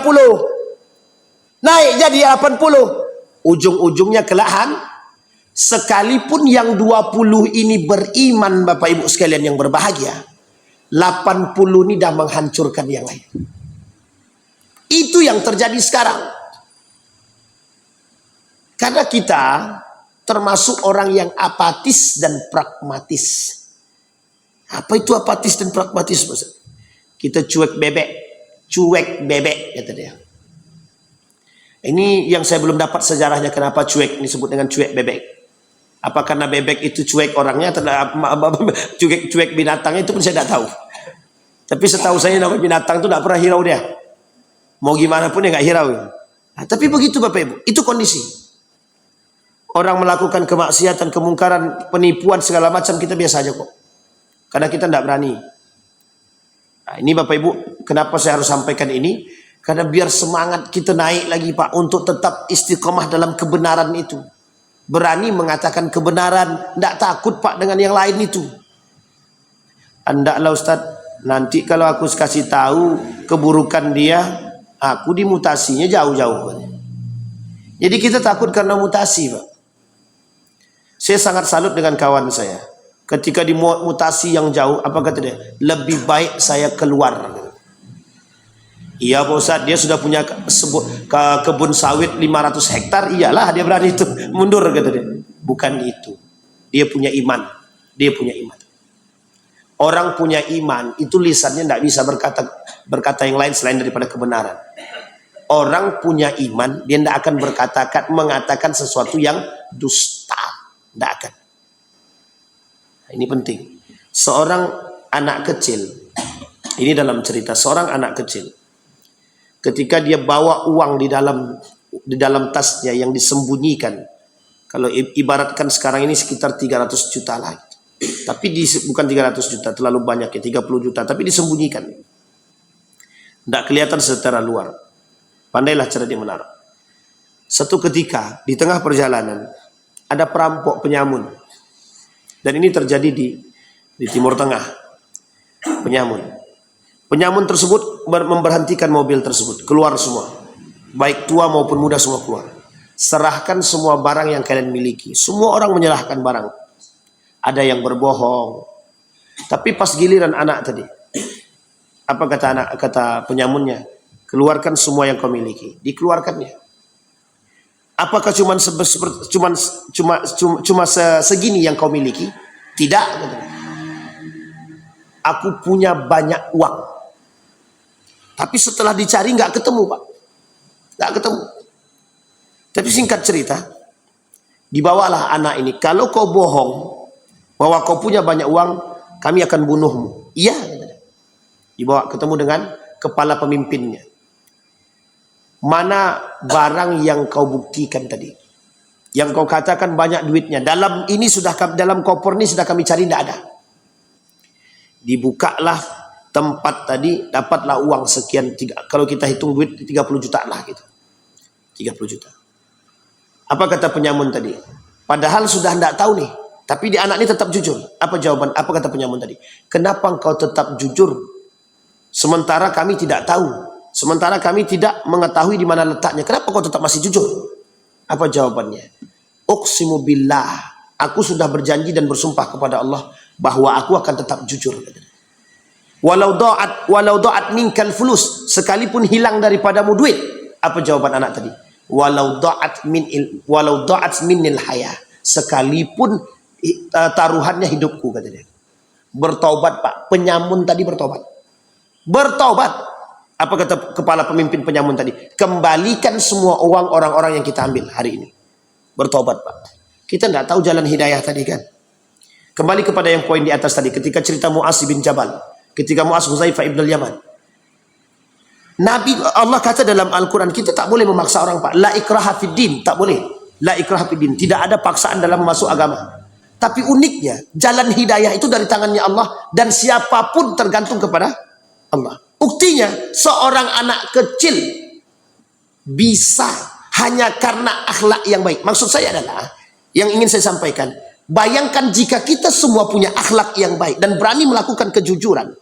Naik jadi 80. Ujung-ujungnya kelahan. Sekalipun yang 20 ini beriman Bapak Ibu sekalian yang berbahagia, 80 ini dah menghancurkan yang lain. Itu yang terjadi sekarang. Karena kita termasuk orang yang apatis dan pragmatis. Apa itu apatis dan pragmatis? Maksud? Kita cuek bebek kata dia. Ini yang saya belum dapat sejarahnya kenapa cuek disebut dengan cuek bebek. Apa karena bebek itu cuek orangnya atau cuek binatangnya, itu pun saya tidak tahu. Tapi setahu saya nama binatang itu tidak pernah hirau dia. Mau gimana pun dia nggak hirau. Nah, tapi begitu Bapak Ibu, itu kondisi. Orang melakukan kemaksiatan, kemungkaran, penipuan segala macam, kita biasa aja kok. Karena kita tidak berani. Nah, ini Bapak Ibu, kenapa saya harus sampaikan ini? Karena biar semangat kita naik lagi Pak, untuk tetap istiqomah dalam kebenaran itu. Berani mengatakan kebenaran, tidak takut Pak dengan yang lain itu. Andaklah Ustaz, nanti kalau aku kasih tahu keburukan dia, aku dimutasinya jauh-jauh. Jadi kita takut karena mutasi Pak. Saya sangat salut dengan kawan saya. Ketika dimutasi yang jauh, apa kata dia? Lebih baik saya keluar. Iya Pak Ustaz, dia sudah punya kebun sawit 500 hektar, iyalah dia berani itu mundur kata dia. Bukan itu. Dia punya iman. Dia punya iman. Orang punya iman itu lisannya tidak bisa berkata yang lain selain daripada kebenaran. Orang punya iman, dia tidak akan mengatakan sesuatu yang dusta. Tidak akan. Nah, ini penting. Seorang anak kecil, ini dalam cerita seorang anak kecil, ketika dia bawa uang di dalam tasnya yang disembunyikan, kalau ibaratkan sekarang ini sekitar 300 juta lah. Tapi bukan 300 juta, terlalu banyak ya, 30 juta, tapi disembunyikan. Tidak kelihatan secara luar. Pandailah cara dia menaruh. Satu ketika di tengah perjalanan ada perampok penyamun. Dan ini terjadi di Timur Tengah. Penyamun tersebut memberhentikan mobil tersebut, keluar semua. Baik tua maupun muda semua keluar. Serahkan semua barang yang kalian miliki. Semua orang menyerahkan barang. Ada yang berbohong. Tapi pas giliran anak tadi, apa kata penyamunnya? Keluarkan semua yang kau miliki. Dikeluarkannya. Apakah cuma segini yang kau miliki? Tidak. Aku punya banyak uang. Tapi setelah dicari nggak ketemu Pak. Nggak ketemu. Tapi singkat cerita, dibawalah anak ini. Kalau kau bohong bahwa kau punya banyak uang, kami akan bunuhmu. Iya. Dibawa ketemu dengan kepala pemimpinnya. Mana barang yang kau buktikan tadi? Yang kau katakan banyak duitnya. Dalam koper ini sudah kami cari, tidak ada. Dibukalah tempat tadi, dapatlah uang sekian. Kalau kita hitung duit 30 juta lah gitu. 30 juta. Apa kata penyamun tadi? Padahal sudah tidak tahu nih. Tapi di anak ini tetap jujur. Apa jawaban? Apa kata penyamun tadi? Kenapa engkau tetap jujur? Sementara kami tidak tahu. Sementara kami tidak mengetahui di mana letaknya. Kenapa kau tetap masih jujur? Apa jawabannya? Uqsimu billah. Aku sudah berjanji dan bersumpah kepada Allah bahwa aku akan tetap jujur. Walau da'at minkal fulus, sekalipun hilang daripadamu duit. Apa jawaban anak tadi? Walau da'at minil haya, sekalipun taruhannya hidupku, kata dia. Bertaubat Pak, penyamun tadi bertaubat. Bertaubat. Apa kata kepala pemimpin penyamun tadi? Kembalikan semua uang orang-orang yang kita ambil hari ini. Bertaubat Pak. Kita tidak tahu jalan hidayah tadi kan. Kembali kepada yang poin di atas tadi, ketika cerita Mu'az bin Jabal, ketika Mu'az Huzaifah ibn al-Yaman. Nabi Allah kata dalam Al-Quran, kita tak boleh memaksa orang Pak. La ikraha fid din, tak boleh. La ikraha fid din, tidak ada paksaan dalam masuk agama. Tapi uniknya, jalan hidayah itu dari tangannya Allah, dan siapapun tergantung kepada Allah. Buktinya, seorang anak kecil bisa hanya karena akhlak yang baik. Maksud saya adalah, yang ingin saya sampaikan, bayangkan jika kita semua punya akhlak yang baik dan berani melakukan kejujuran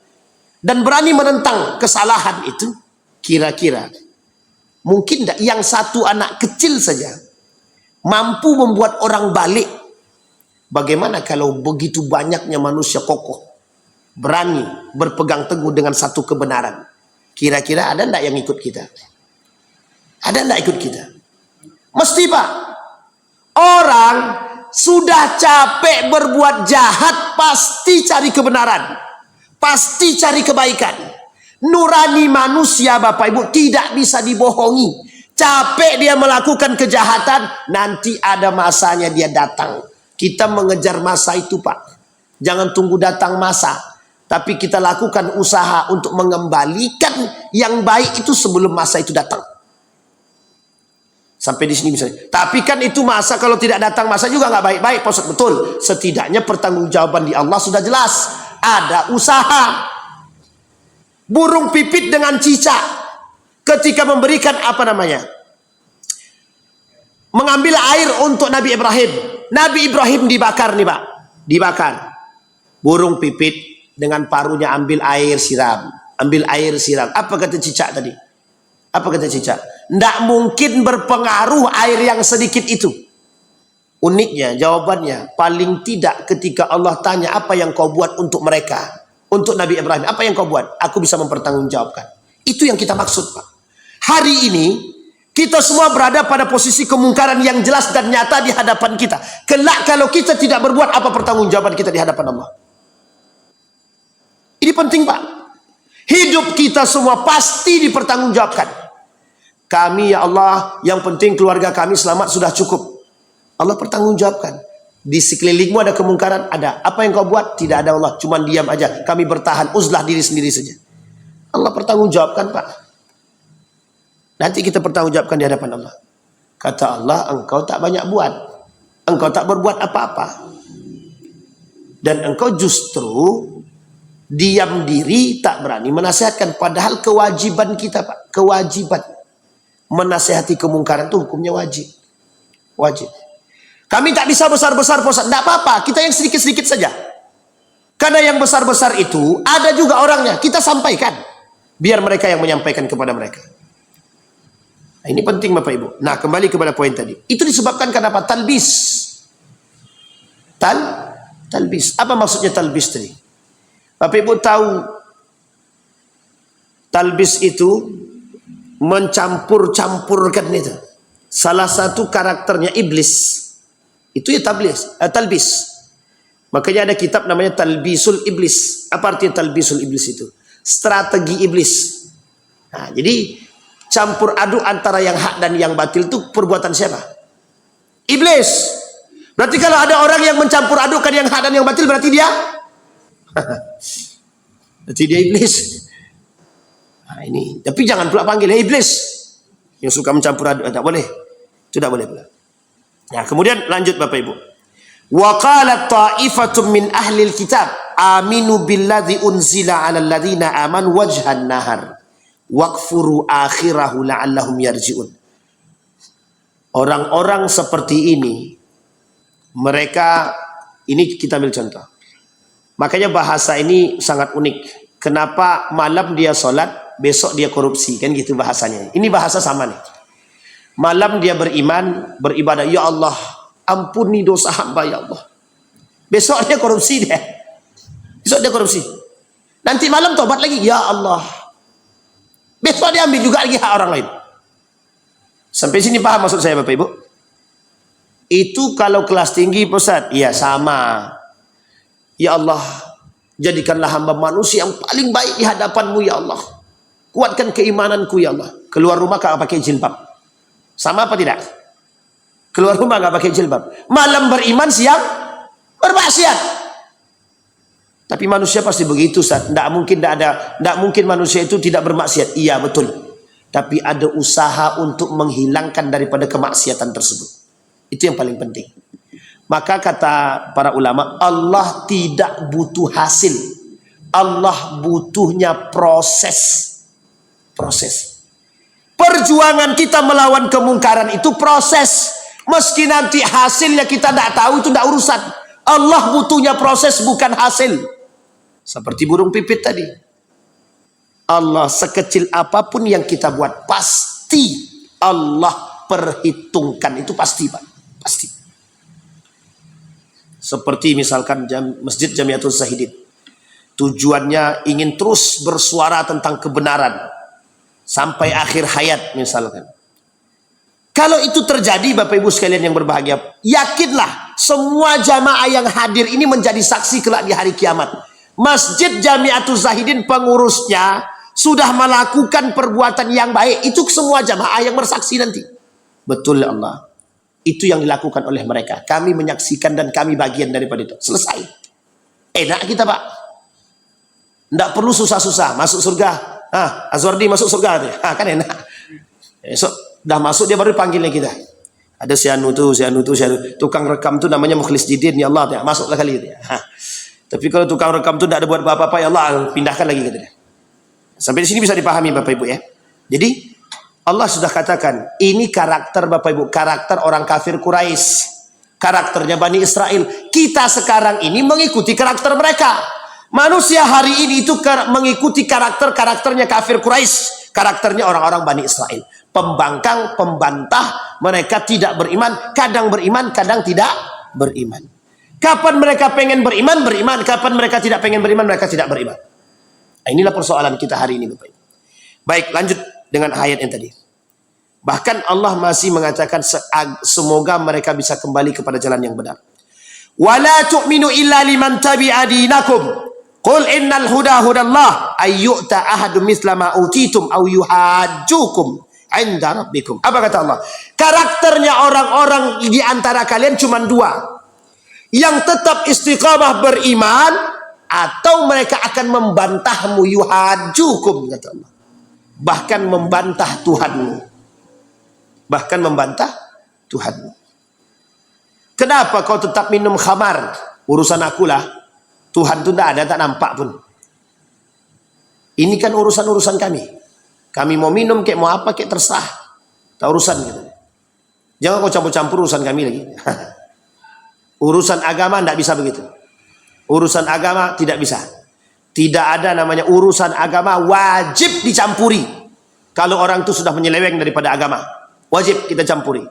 dan berani menentang kesalahan itu, kira-kira mungkin tidak yang satu anak kecil saja mampu membuat orang balik. Bagaimana kalau begitu banyaknya manusia kokoh, berani berpegang teguh dengan satu kebenaran? Kira-kira ada tidak yang ikut kita? Ada tidak ikut kita? Mesti Pak. Orang sudah capek berbuat jahat, pasti cari kebenaran, pasti cari kebaikan. Nurani manusia Bapak Ibu tidak bisa dibohongi. Capek dia melakukan kejahatan, nanti ada masanya dia datang. Kita mengejar masa itu Pak. Jangan tunggu datang masa, tapi kita lakukan usaha untuk mengembalikan yang baik itu sebelum masa itu datang. Sampai di sini misalnya. Tapi kan itu masa, kalau tidak datang masa juga nggak baik-baik. Betul. Setidaknya pertanggungjawaban di Allah sudah jelas. Ada usaha. Burung pipit dengan cicak ketika memberikan mengambil air untuk Nabi Ibrahim. Nabi Ibrahim dibakar nih Pak. Dibakar. Burung pipit dengan paruhnya ambil air siram. Ambil air siram. Apa kata cicak tadi? Apa kata cicak? Tidak mungkin berpengaruh air yang sedikit itu. Uniknya jawabannya, paling tidak ketika Allah tanya apa yang kau buat untuk mereka, untuk Nabi Ibrahim, apa yang kau buat? Aku bisa mempertanggungjawabkan. Itu yang kita maksud Pak. Hari ini kita semua berada pada posisi kemungkaran yang jelas dan nyata di hadapan kita. Kelak kalau kita tidak berbuat, apa pertanggungjawaban kita di hadapan Allah? Ini penting Pak. Hidup kita semua pasti dipertanggungjawabkan. Kami ya Allah, yang penting keluarga kami selamat sudah cukup. Allah pertanggungjawabkan. Di sekelilingmu ada kemungkaran, ada. Apa yang kau buat? Tidak ada Allah, cuman diam aja. Kami bertahan, uzlah diri sendiri saja. Allah pertanggungjawabkan Pak. Nanti kita pertanggungjawabkan di hadapan Allah. Kata Allah, engkau tak banyak buat. Engkau tak berbuat apa-apa. Dan engkau justru diam diri, tak berani menasihatkan. Padahal kewajiban kita Pak. Kewajiban. Menasihati kemungkaran itu hukumnya wajib. Wajib. Kami tak bisa besar-besar Pak Ustaz. Tidak apa-apa, kita yang sedikit-sedikit saja. Karena yang besar-besar itu ada juga orangnya. Kita sampaikan. Biar mereka yang menyampaikan kepada mereka. Nah, ini penting Bapak Ibu. Nah, kembali kepada poin tadi. Itu disebabkan kenapa? Talbis. Talbis. Apa maksudnya talbis tadi? Bapak Ibu tahu talbis itu mencampur-campurkan itu. Salah satu karakternya iblis. Itu ya talbis. Makanya ada kitab namanya Talbisul Iblis. Apa artinya Talbisul Iblis itu? Strategi iblis. Nah, jadi campur aduk antara yang hak dan yang batil itu perbuatan siapa? Iblis. Berarti kalau ada orang yang mencampur adukkan yang hak dan yang batil, berarti dia berarti dia iblis. Nah, ini, tapi jangan pula panggil iblis yang suka mencampur aduk, tak boleh. Itu tak boleh pula. Nah, kemudian lanjut Bapak Ibu. Wa qalat ta'ifatun min ahli alkitab aminu billadzi unzila 'alal ladzina amanu wajhan nahar waqfuru akhirahu la'allahum yarji'un. Orang-orang seperti ini, mereka, ini kita ambil contoh. Makanya bahasa ini sangat unik. Kenapa malam dia sholat, besok dia korupsi, kan gitu bahasanya. Ini bahasa sama nih. Malam dia beriman, beribadah, ya Allah, ampuni dosa hamba ya Allah. Besok dia korupsi dia. Besok dia korupsi. Nanti malam tobat lagi, ya Allah. Besok dia ambil juga lagi hak orang lain. Sampai sini paham maksud saya Bapak Ibu? Itu kalau kelas tinggi Ustaz, ya sama. Ya Allah, jadikanlah hamba manusia yang paling baik di hadapan-Mu ya Allah. Kuatkan keimananku ya Allah. Keluar rumah kagak pakai jilbab. Sama apa tidak? Keluar rumah gak pakai jilbab. Malam beriman, siang bermaksiat. Tapi manusia pasti begitu, Ustaz. Tidak mungkin manusia itu tidak bermaksiat. Iya, betul. Tapi ada usaha untuk menghilangkan daripada kemaksiatan tersebut. Itu yang paling penting. Maka kata para ulama, Allah tidak butuh hasil. Allah butuhnya proses. Proses. Perjuangan kita melawan kemungkaran itu proses. Meski nanti hasilnya kita tidak tahu, itu tidak urusan. Allah butuhnya proses, bukan hasil. Seperti burung pipit tadi. Allah sekecil apapun yang kita buat, pasti Allah perhitungkan. Itu pasti Pak. Pasti. Seperti misalkan Masjid Jamiatul Zahidin. Tujuannya ingin terus bersuara tentang kebenaran. Sampai akhir hayat misalkan. Kalau itu terjadi Bapak Ibu sekalian yang berbahagia, yakinlah semua jamaah yang hadir ini menjadi saksi kelak di hari kiamat. Masjid Jamiatul Zahidin pengurusnya sudah melakukan perbuatan yang baik. Itu semua jamaah yang bersaksi nanti. Betul ya Allah. Itu yang dilakukan oleh mereka. Kami menyaksikan dan kami bagian daripada itu. Selesai. Enak kita Pak. Tidak perlu susah-susah. Masuk surga. Azwardi masuk surga. Kan enak. Esok dah masuk dia baru panggilnya kita. Ada si anu tu. Tukang rekam tu namanya Mukhlis Jidin. Ya Allah. Masuklah kali itu. Tapi kalau tukang rekam tu tidak ada buat apa-apa, ya Allah pindahkan lagi katanya. Sampai di sini bisa dipahami Bapak Ibu ya. Jadi Allah sudah katakan, ini karakter Bapak Ibu, karakter orang kafir Quraisy, karakternya Bani Israel. Kita sekarang ini mengikuti karakter mereka. Manusia hari ini itu mengikuti karakternya kafir Quraisy, karakternya orang-orang Bani Israel. Pembangkang, pembantah, mereka tidak beriman, kadang tidak beriman. Kapan mereka pengen beriman, beriman. Kapan mereka tidak pengen beriman, mereka tidak beriman. Nah, inilah persoalan kita hari ini Bapak Ibu. Baik, lanjut dengan ayat yang tadi. Bahkan Allah masih mengatakan semoga mereka bisa kembali kepada jalan yang benar. Wala tu'minu illa liman tabi'a dinakum. Qul innal huda hudallah ayyu'ta ahadum mithla ma utitum aw yuhajjukum 'inda rabbikum. Apa kata Allah? Karakternya orang-orang di antara kalian cuma dua. Yang tetap istiqamah beriman, atau mereka akan membantahmu, yuhajjukum kata Allah. Bahkan membantah Tuhanmu. Bahkan membantah Tuhanmu. Kenapa kau tetap minum khamar? Urusan akulah. Tuhan itu tidak ada, tak nampak pun. Ini kan urusan-urusan kami. Kami mau minum, kayak mau apa, kayak terserah. Tak urusan gitu. Jangan kau campur-campur urusan kami lagi. Urusan agama tidak bisa begitu. Urusan agama tidak bisa. Tidak ada namanya urusan agama wajib dicampuri. Kalau orang itu sudah menyeleweng daripada agama, wajib kita campuri.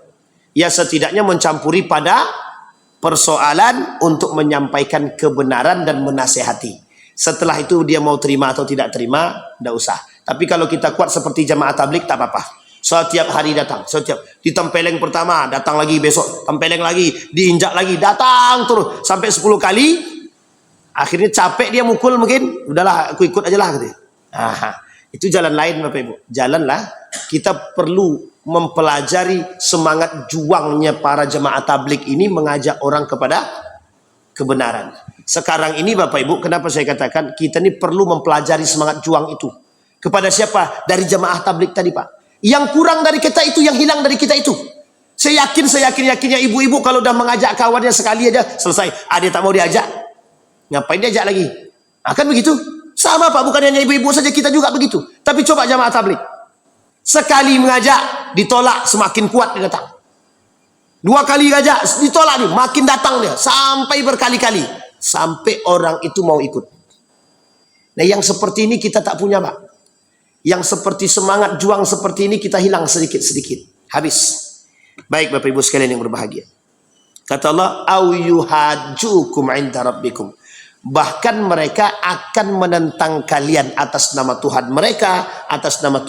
Ya setidaknya mencampuri pada persoalan untuk menyampaikan kebenaran dan menasehati. Setelah itu dia mau terima atau tidak terima, tidak usah. Tapi kalau kita kuat seperti jamaah tabligh tak apa-apa. Setiap hari datang, ditempeleng pertama, datang lagi besok, tempeleng lagi, diinjak lagi, datang terus sampai 10 kali. Akhirnya capek dia mukul mungkin, udahlah aku ikut aja lah gitu. Itu jalan lain Bapak Ibu. Jalanlah kita perlu mempelajari semangat juangnya para jemaah tabligh ini mengajak orang kepada kebenaran. Sekarang ini Bapak Ibu, kenapa saya katakan kita ini perlu mempelajari semangat juang itu. Kepada siapa? Dari jemaah tabligh tadi Pak. Yang kurang dari kita itu, yang hilang dari kita itu. Saya yakinnya ibu-ibu kalau udah mengajak kawannya sekali aja selesai. Dia tak mau diajak. Ngapain diajak lagi? Akan begitu. Sama Pak, bukan hanya ibu-ibu saja, kita juga begitu. Tapi coba jamaah tabligh. Sekali mengajak, ditolak, semakin kuat dia datang. 2 kali ngajak, ditolak dia, makin datang dia. Sampai berkali-kali. Sampai orang itu mau ikut. Nah yang seperti ini kita tak punya Pak. Yang seperti semangat juang seperti ini kita hilang sedikit-sedikit. Habis. Baik Bapak Ibu sekalian yang berbahagia. Kata Allah, au yuhajjukum 'inda rabbikum. Bahkan mereka akan menentang kalian atas nama Tuhan mereka, atas nama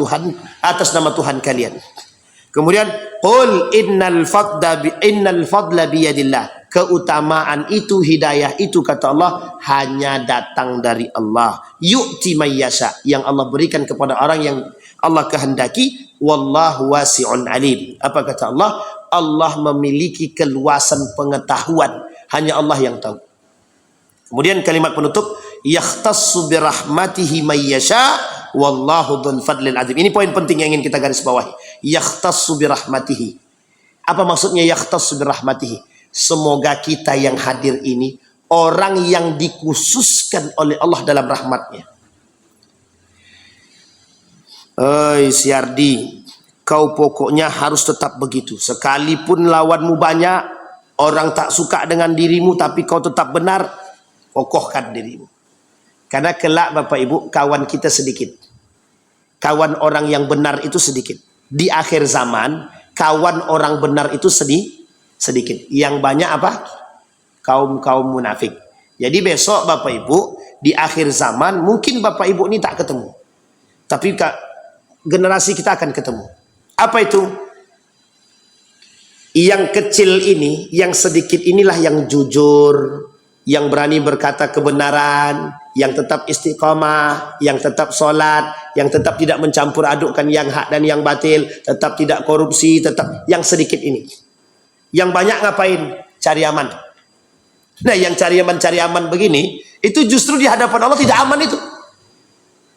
Tuhan kalian. Kemudian qul innal fadla biyadillah. Keutamaan itu, hidayah itu, kata Allah, hanya datang dari Allah. Yu'ti may yasha, yang Allah berikan kepada orang yang Allah kehendaki. Wallahu wasi'un alim. Apa kata Allah? Allah memiliki keluasan pengetahuan, hanya Allah yang tahu. Kemudian kalimat penutup, yakhtassu birahmatihi may yasha wallahu dzul fadlil azim. Ini poin penting yang ingin kita garis bawahi. Yakhtassu birahmatihi. Apa maksudnya yakhtassu birahmatihi? Semoga kita yang hadir ini orang yang dikhususkan oleh Allah dalam rahmatnya. Siardi, kau pokoknya harus tetap begitu. Sekalipun lawanmu banyak, orang tak suka dengan dirimu, tapi kau tetap benar, kokohkan dirimu. Karena kelak Bapak Ibu, kawan kita sedikit. Kawan orang yang benar itu sedikit. Di akhir zaman, kawan orang benar itu sedikit. Yang banyak apa? Kaum munafik. Jadi besok Bapak Ibu, di akhir zaman, mungkin Bapak Ibu ini tak ketemu. Tapi generasi kita akan ketemu. Apa itu? Yang kecil ini, yang sedikit inilah yang jujur, yang berani berkata kebenaran, yang tetap istiqamah, yang tetap sholat, yang tetap tidak mencampur adukkan yang hak dan yang batil, tetap tidak korupsi, tetap yang sedikit ini. Yang banyak ngapain? Cari aman. Nah, yang cari aman begini, itu justru di hadapan Allah tidak aman itu.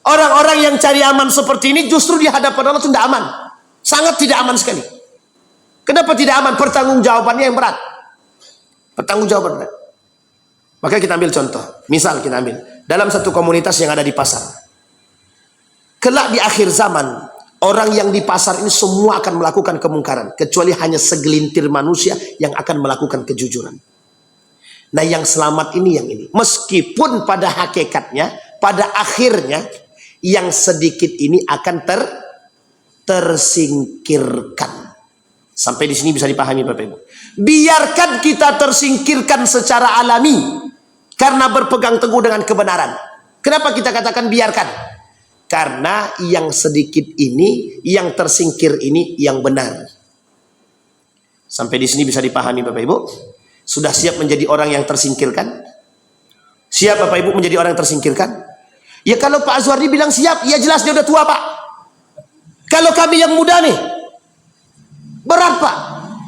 Orang-orang yang cari aman seperti ini justru di hadapan Allah tidak aman. Sangat tidak aman sekali. Kenapa tidak aman? Pertanggungjawabannya yang berat. Pertanggungjawaban berat. Maka kita ambil contoh. Misal kita ambil dalam satu komunitas yang ada di pasar. Kelak di akhir zaman, orang yang di pasar ini semua akan melakukan kemungkaran, kecuali hanya segelintir manusia yang akan melakukan kejujuran. Nah, yang selamat ini yang ini. Meskipun pada hakikatnya, pada akhirnya, yang sedikit ini akan tersingkirkan. Sampai di sini bisa dipahami Bapak Ibu. Biarkan kita tersingkirkan secara alami karena berpegang teguh dengan kebenaran. Kenapa kita katakan biarkan? Karena yang sedikit ini, yang tersingkir ini yang benar. Sampai di sini bisa dipahami Bapak Ibu. Sudah siap menjadi orang yang tersingkirkan? Siap Bapak Ibu menjadi orang yang tersingkirkan? Ya kalau Pak Azwardi bilang siap, ya jelas dia udah tua Pak. Kalau kami yang muda nih, berat Pak.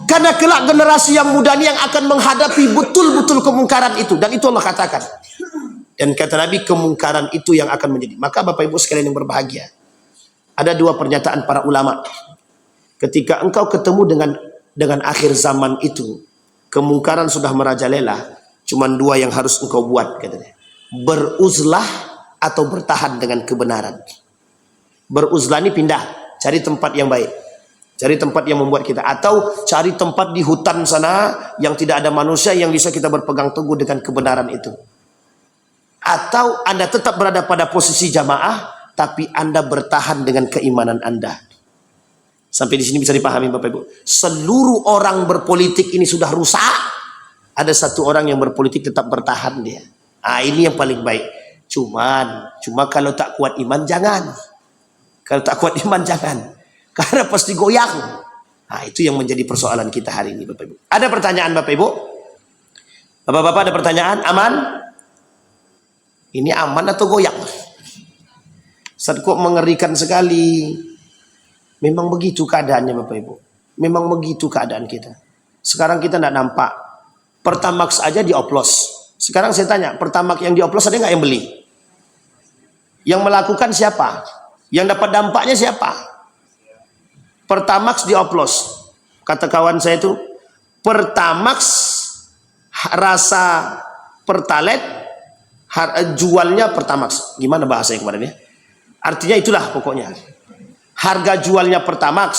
Karena kelak generasi yang muda ini yang akan menghadapi betul-betul kemungkaran itu. Dan itu Allah katakan. Dan kata Nabi, kemungkaran itu yang akan menjadi. Maka Bapak Ibu sekalian yang berbahagia, ada dua pernyataan para ulama. Ketika engkau ketemu dengan akhir zaman itu, kemungkaran sudah merajalela, cuman dua yang harus engkau buat, katanya. Beruzlah atau bertahan dengan kebenaran. Beruzlah ini pindah, cari tempat yang baik, cari tempat yang membuat kita, atau cari tempat di hutan sana yang tidak ada manusia, yang bisa kita berpegang teguh dengan kebenaran itu. Atau Anda tetap berada pada posisi jamaah, tapi Anda bertahan dengan keimanan Anda. Sampai di sini bisa dipahami Bapak Ibu. Seluruh orang berpolitik ini sudah rusak. Ada satu orang yang berpolitik tetap bertahan dia. Ah, ini yang paling baik. Cuma kalau tak kuat iman jangan. Kalau tak kuat iman jangan. Karena pasti goyang. Nah, itu yang menjadi persoalan kita hari ini Bapak Ibu. Ada pertanyaan Bapak Ibu? Bapak-bapak ada pertanyaan? Aman? Ini aman atau goyang? Ustaz, kok mengerikan sekali. Memang begitu keadaannya Bapak Ibu. Memang begitu keadaan kita. Sekarang kita tidak nampak. Pertamax aja dioplos. Sekarang saya tanya, Pertamax yang dioplos ada nggak yang beli? Yang melakukan siapa? Yang dapat dampaknya siapa? Pertamax dioplos. Kata kawan saya itu, Pertamax rasa Pertalite, jualnya Pertamax. Gimana bahasanya kemarin ya? Artinya itulah pokoknya. Harga jualnya Pertamax,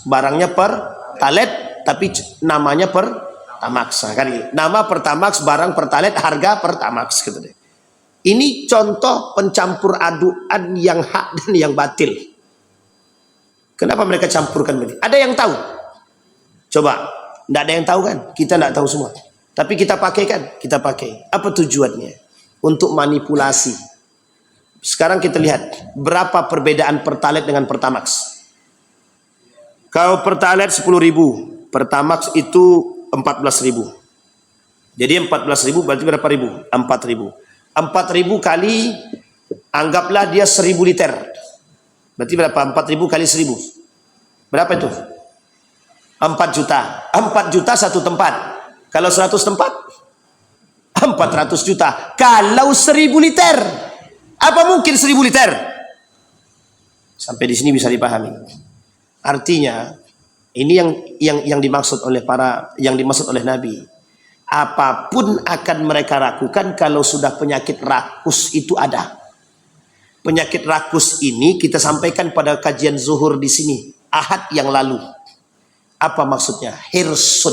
barangnya Pertalite, tapi namanya Pertamax. Nah, kan gitu. Nama Pertamax, barang Pertalite, harga Pertamax gitu deh. Ini contoh pencampur aduan yang hak dan yang batil. Kenapa mereka campurkan begini? Ada yang tahu? Coba Tidak ada yang tahu kan? Kita tidak tahu semua. Tapi kita pakai kan? Kita pakai. Apa tujuannya? Untuk manipulasi. Sekarang kita lihat berapa perbedaan Pertalite dengan Pertamax. Kalau Pertalite 10.000, Pertamax itu 14.000. Jadi 14.000 berarti berapa ribu? 4.000. 4.000 kali, anggaplah dia 1.000 liter. Berarti berapa? 4.000 kali 1.000. Berapa itu? 4 juta. 4 juta satu tempat. Kalau 100 tempat? 400 juta. Kalau 1.000 liter. Apa mungkin 1.000 liter? Sampai di sini bisa dipahami. Artinya, ini yang dimaksud oleh Nabi. Apapun akan mereka lakukan kalau sudah penyakit rakus itu ada. Penyakit rakus ini kita sampaikan pada kajian zuhur di sini Ahad yang lalu. Apa maksudnya? Hirsun,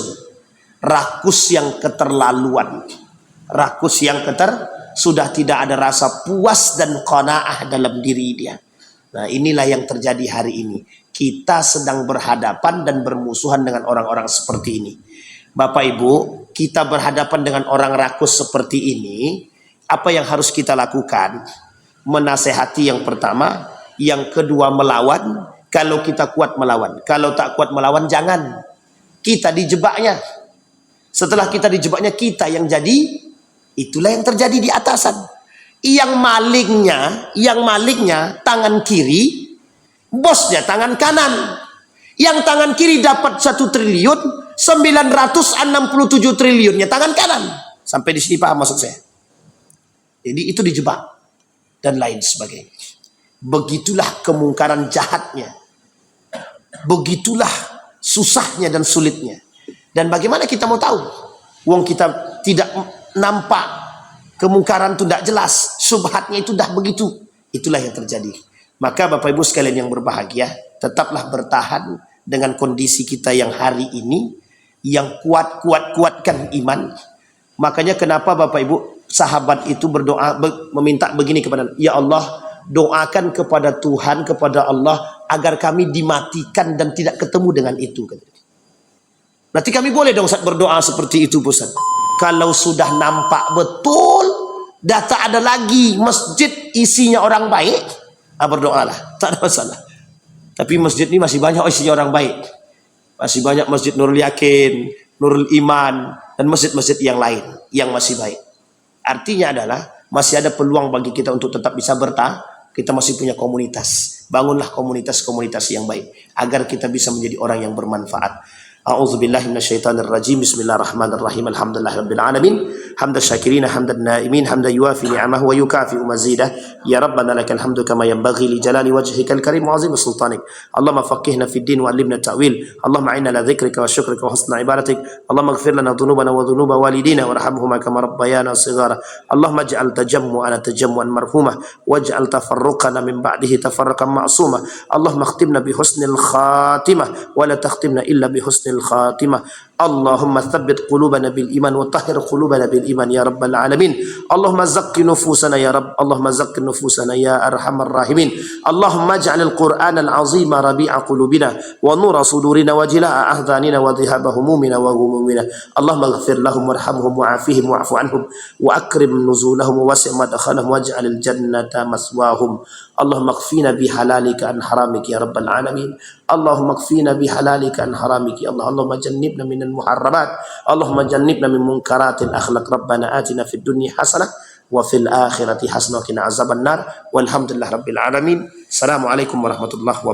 rakus yang keterlaluan, rakus yang sudah tidak ada rasa puas dan qanaah dalam diri dia. Nah, inilah yang terjadi hari ini. Kita sedang berhadapan dan bermusuhan dengan orang-orang seperti ini. Bapak Ibu, kita berhadapan dengan orang rakus seperti ini. Apa yang harus kita lakukan? Menasehati yang pertama, yang kedua melawan. Kalau kita kuat melawan, kalau tak kuat melawan jangan. Kita dijebaknya. Setelah kita dijebaknya, kita yang jadi. Itulah yang terjadi di atasan. Yang malingnya tangan kiri, bosnya tangan kanan. Yang tangan kiri dapat 1 triliun, 967 triliunnya tangan kanan. Sampai di sini paham maksud saya? Jadi itu dijebak dan lain sebagainya. Begitulah kemungkaran jahatnya. Begitulah susahnya dan sulitnya. Dan bagaimana kita mau tahu? Wong kita tidak nampak, kemungkaran itu tidak jelas, subhatnya itu dah begitu. Itulah yang terjadi. Maka Bapak Ibu sekalian yang berbahagia, tetaplah bertahan dengan kondisi kita yang hari ini, yang kuatkan iman. Makanya kenapa Bapak Ibu sahabat itu berdoa, meminta begini kepada Ya Allah, doakan kepada Tuhan, kepada Allah agar kami dimatikan dan tidak ketemu dengan itu. Berarti kami boleh dong Ustaz berdoa seperti itu Ustaz. Kalau sudah nampak betul, dah tak ada lagi masjid isinya orang baik, berdoalah, tak ada masalah. Tapi masjid ini masih banyak isinya orang baik. Masih banyak masjid Nurul Yakin, Nurul Iman, dan masjid-masjid yang lain yang masih baik. Artinya adalah masih ada peluang bagi kita untuk tetap bisa bertahan. Kita masih punya komunitas. Bangunlah komunitas-komunitas yang baik agar kita bisa menjadi orang yang bermanfaat. A'udzubillahi minasyaitonirrajim. Bismillahirrahmanirrahim. Alhamdulillahirabbil alamin. Hamdan syakirina, hamdan naimin, hamdan yuafi ni'amahu wa yukafi'u mazidah. Ya Rabbana lakal hamdu kama yanbaghi li jalali wajhikal karim wa 'azimi sultanik. Allahumma faqihna fid din wa 'allimna ta'wil. Allahumma a'inna ala dzikrika wa syukrika wa husni ibadatik. Allahumma ighfir lana dhunubana wa dhunuba walidina warhamhuma kama rabbayana shighara. Allahumma ij'al tajammu'ana tajammu'an marhumah waj'al tafarruqana min ba'dihi tafarruqan ma'sumah. Allahumma khtimna bi husnil khatimah wa la takhtimna illa bi husnil khatimah. Allahumma thabbit qulubana bil iman wa tahhir qulubana bil iman ya rabbal alamin. Allahumma zakki nufusana ya rabb. Allahumma zakki nufusana ya arhamar rahimin. Allahumma ij'alil qur'anal azima rabi'a qulubina wa nura sudurina wa jilaa ahzanina wa dhihaba humumina wa humumina. Allahumma ighfir lahum warhamhum wa'afihim wa'fu anhum wa akrim nuzulahum wa wasi' madkhalahum waj'alil jannata maswahum. Allahumma ighfina bihalalika an haramika ya rabbal alamin. Allahumma ighfina bihalalika an haramika ya Allah. Allahumma jannibna minal muharramat. Allahumma jannibna min munkaratil akhlaq. Rabbana atina fid dunya hasanah wa fil akhirati hasanah wa qina azabannar. Walhamdulillah rabbil alamin. Assalamualaikum warahmatullahi wabarakatuh.